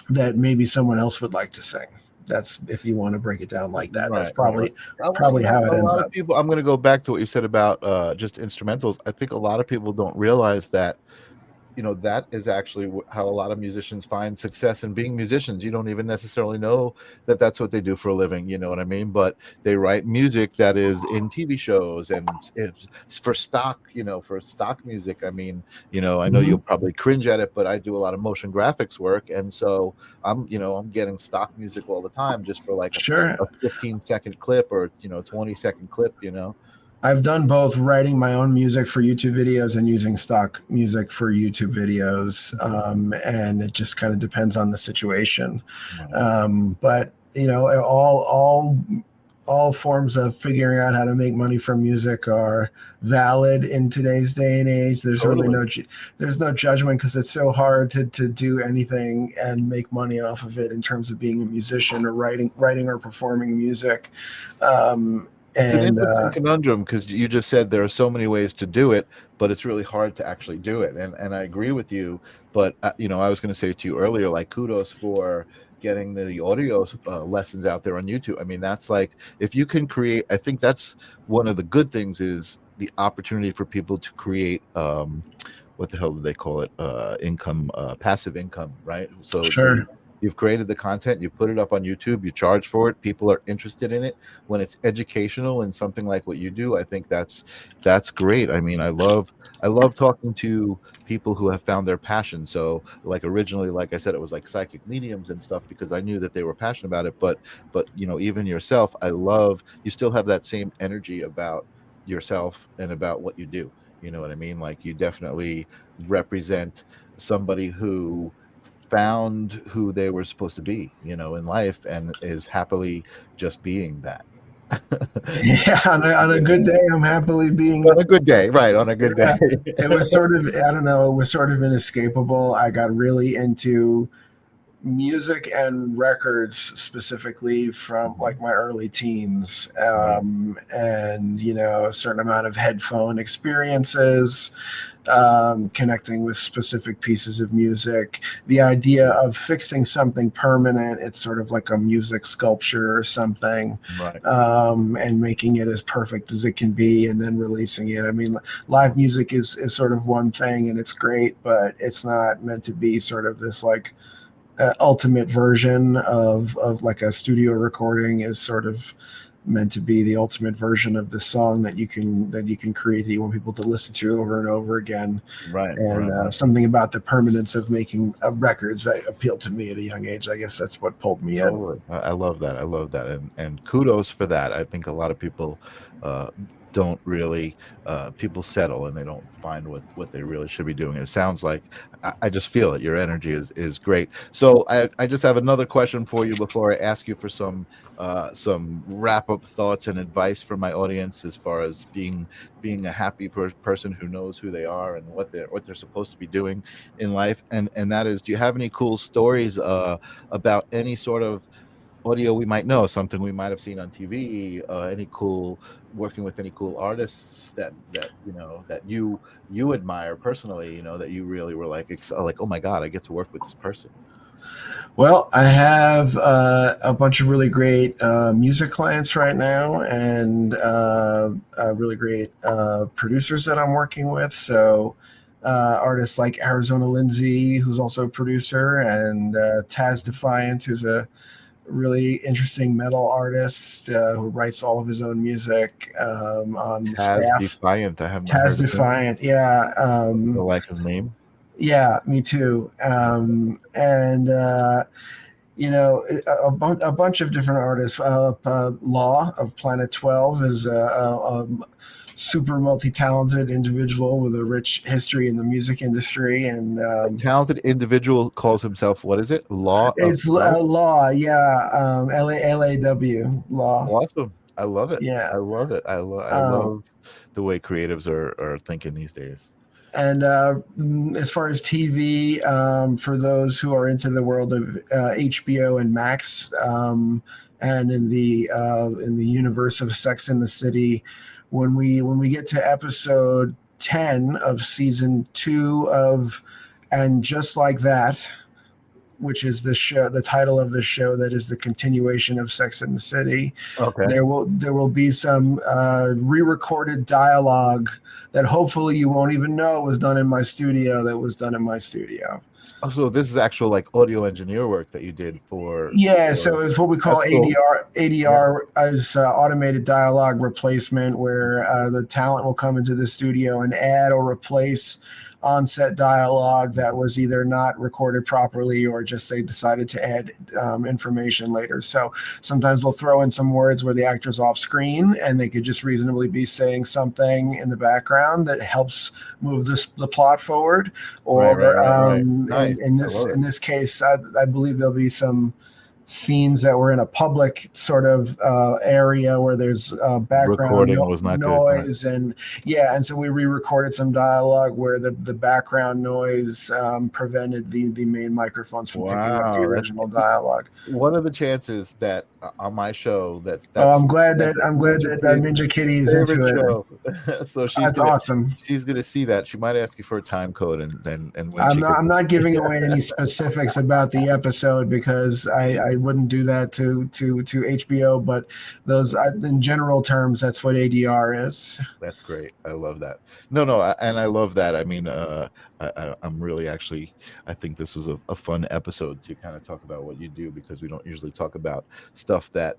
[SPEAKER 3] that maybe someone else would like to sing. That's if you want to break it down like that. That's probably how it
[SPEAKER 2] A
[SPEAKER 3] ends
[SPEAKER 2] lot
[SPEAKER 3] up.
[SPEAKER 2] of people. I'm going to go back to what you said about just instrumentals. I think a lot of people don't realize that that is actually how a lot of musicians find success in being musicians. You don't even necessarily know that that's what they do for a living, you know what I mean? But they write music that is in TV shows, and it's for stock, for stock music. I mean, I know you'll probably cringe at it, but I do a lot of motion graphics work, and so I'm getting stock music all the time just for like
[SPEAKER 3] Sure.
[SPEAKER 2] a 15-second clip or 20-second clip.
[SPEAKER 3] I've done both writing my own music for YouTube videos and using stock music for YouTube videos. And it just kind of depends on the situation. But all forms of figuring out how to make money from music are valid in today's day and age. There's
[SPEAKER 2] Totally.
[SPEAKER 3] really there's no judgment, because it's so hard to do anything and make money off of it in terms of being a musician or writing or performing music.
[SPEAKER 2] It's an interesting conundrum, because you just said there are so many ways to do it, but it's really hard to actually do it. And I agree with you. But, I was going to say to you earlier, like, kudos for getting the audio lessons out there on YouTube. I mean, that's like, if you can create, I think that's one of the good things, is the opportunity for people to create, what the hell do they call it? Passive income, right? So,
[SPEAKER 3] sure.
[SPEAKER 2] You've created the content, you put it up on YouTube, you charge for it, people are interested in it. When it's educational and something like what you do, I think that's great. I mean, I love talking to people who have found their passion. So, like, originally, like I said, it was like psychic mediums and stuff, because I knew that they were passionate about it. But even yourself, I love, you still have that same energy about yourself and about what you do. You know what I mean? Like, you definitely represent somebody who found who they were supposed to be, in life, and is happily just being that.
[SPEAKER 3] Yeah, on a good day, I'm happily being
[SPEAKER 2] on a good day, right? On a good day.
[SPEAKER 3] It was sort of, I don't know, it was sort of inescapable. I got really into music and records specifically from like my early teens, and a certain amount of headphone experiences, connecting with specific pieces of music, the idea of fixing something permanent. It's sort of like a music sculpture or something,
[SPEAKER 2] right.
[SPEAKER 3] And making it as perfect as it can be, and then releasing it. I mean, live music is sort of one thing, and it's great, but it's not meant to be sort of this like ultimate version of like a studio recording is sort of meant to be the ultimate version of the song that you can create, that you want people to listen to over and over again.
[SPEAKER 2] Right.
[SPEAKER 3] And something about the permanence of making records that appealed to me at a young age. I guess that's what pulled me in.
[SPEAKER 2] I love that. And kudos for that. I think a lot of people don't really, people settle and they don't find what they really should be doing. It sounds like, I just feel it. Your energy is great. So I just have another question for you before I ask you for some wrap-up thoughts and advice for my audience, as far as being a happy person who knows who they are and what they're supposed to be doing in life. And that is, do you have any cool stories about any sort of audio we might know, something we might have seen on TV, any cool, working with any cool artists that you admire personally, that you really were like, oh my God, I get to work with this person?
[SPEAKER 3] Well, I have a bunch of really great music clients right now, and really great producers that I'm working with. So, artists like Arizona Lindsay, who's also a producer, and Taz Defiant, who's a really interesting metal artist who writes all of his own music on
[SPEAKER 2] Taz
[SPEAKER 3] staff.
[SPEAKER 2] Defiant. I have not
[SPEAKER 3] Taz
[SPEAKER 2] heard of him.
[SPEAKER 3] Defiant, yeah.
[SPEAKER 2] I like his name.
[SPEAKER 3] Yeah, me too. A bunch of different artists. Law of Planet 12 is a super multi-talented individual with a rich history in the music industry, and
[SPEAKER 2] A talented individual calls himself, what is it? Law.
[SPEAKER 3] it's Law, yeah, LAW, Law.
[SPEAKER 2] Awesome. I love it.
[SPEAKER 3] Yeah.
[SPEAKER 2] I love it. I love the way creatives are thinking these days.
[SPEAKER 3] And as far as TV, for those who are into the world of HBO and Max, and in the universe of Sex and the City, when we get to episode 10 of season 2 of And Just Like That, which is the title of the show that is the continuation of Sex and the City.
[SPEAKER 2] Okay.
[SPEAKER 3] There will be some re-recorded dialogue that hopefully you won't even know was done in my studio. That was done in my studio.
[SPEAKER 2] Oh, so this is actual like audio engineer work that you did for.
[SPEAKER 3] Yeah, so it's what we call ADR.
[SPEAKER 2] Cool.
[SPEAKER 3] ADR is automated dialogue replacement, where the talent will come into the studio and add or replace on-set dialogue that was either not recorded properly or just they decided to add information later. So sometimes we'll throw in some words where the actor's off screen and they could just reasonably be saying something in the background that helps move the plot forward. Or
[SPEAKER 2] right. Nice.
[SPEAKER 3] in this case, I believe there'll be some scenes that were in a public sort of area where there's background noise, and so we re-recorded some dialogue where the background noise prevented the main microphones from picking up the original dialogue.
[SPEAKER 2] What are the chances that on my show that's
[SPEAKER 3] I'm glad that Ninja Kitty is into it.
[SPEAKER 2] So
[SPEAKER 3] that's awesome.
[SPEAKER 2] She's gonna see that. She might ask you for a time code, and when
[SPEAKER 3] I'm not giving away any specifics about the episode because I wouldn't do that to HBO, but those in general terms, that's what ADR is.
[SPEAKER 2] That's great. I love that. And I love that. I mean, I'm really actually, I think this was a fun episode to kind of talk about what you do, because we don't usually talk about stuff that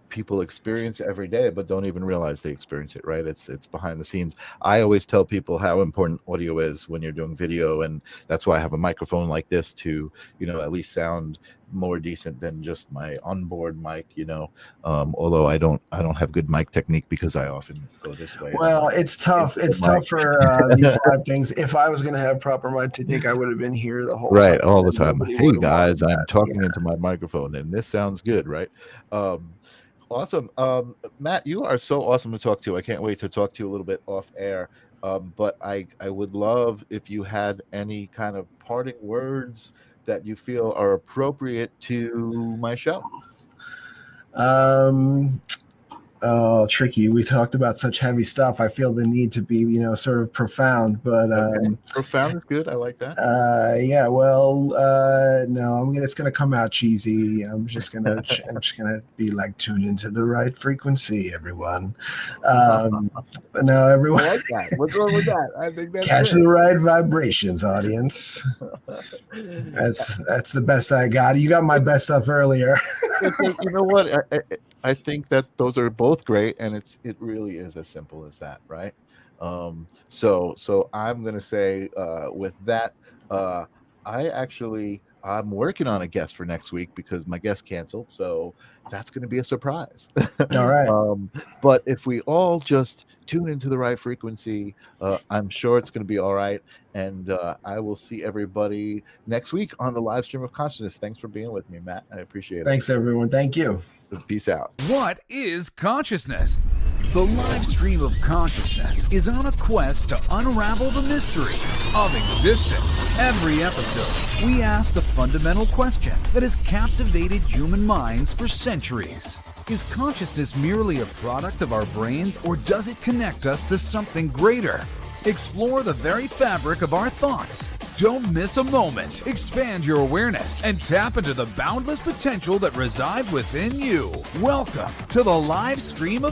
[SPEAKER 2] people experience every day but don't even realize they experience it, right? It's behind the scenes. I always tell people how important audio is when you're doing video, and that's why I have a microphone like this to at least sound more decent than just my onboard mic, although I don't have good mic technique because I often go this way.
[SPEAKER 3] Well, it's tough for these live things. If I was going to have proper mic technique, I would have been here the whole time.
[SPEAKER 2] Right, all the time. Hey guys, I'm talking into my microphone and this sounds good, right? Awesome. Matt, you are so awesome to talk to. I can't wait to talk to you a little bit off air. But I would love if you had any kind of parting words that you feel are appropriate to my show.
[SPEAKER 3] Tricky. We talked about such heavy stuff. I feel the need to be, sort of profound, but
[SPEAKER 2] profound is good. I like that.
[SPEAKER 3] No, it's gonna come out cheesy. I'm just gonna be like, tune into the right frequency, everyone. No, everyone.
[SPEAKER 2] I like that. What's wrong with that? I think that's
[SPEAKER 3] catch the right vibrations, audience. That's the best I got. You got my best stuff earlier.
[SPEAKER 2] You know what? I think that those are both great, and it really is as simple as that, right? So I'm gonna say with that, I'm working on a guest for next week because my guest canceled, so that's gonna be a surprise.
[SPEAKER 3] All right.
[SPEAKER 2] But if we all just tune into the right frequency, I'm sure it's gonna be all right. And I will see everybody next week on the live stream of consciousness. Thanks for being with me, Matt. I appreciate it.
[SPEAKER 3] Thanks, everyone. Thank you.
[SPEAKER 2] Peace out.
[SPEAKER 1] What is consciousness? The live stream of consciousness is on a quest to unravel the mysteries of existence. Every episode, we ask the fundamental question that has captivated human minds for centuries. Is consciousness merely a product of our brains, or does it connect us to something greater? Explore the very fabric of our thoughts Don't miss a moment. Expand your awareness and tap into the boundless potential that resides within you. Welcome to the live stream of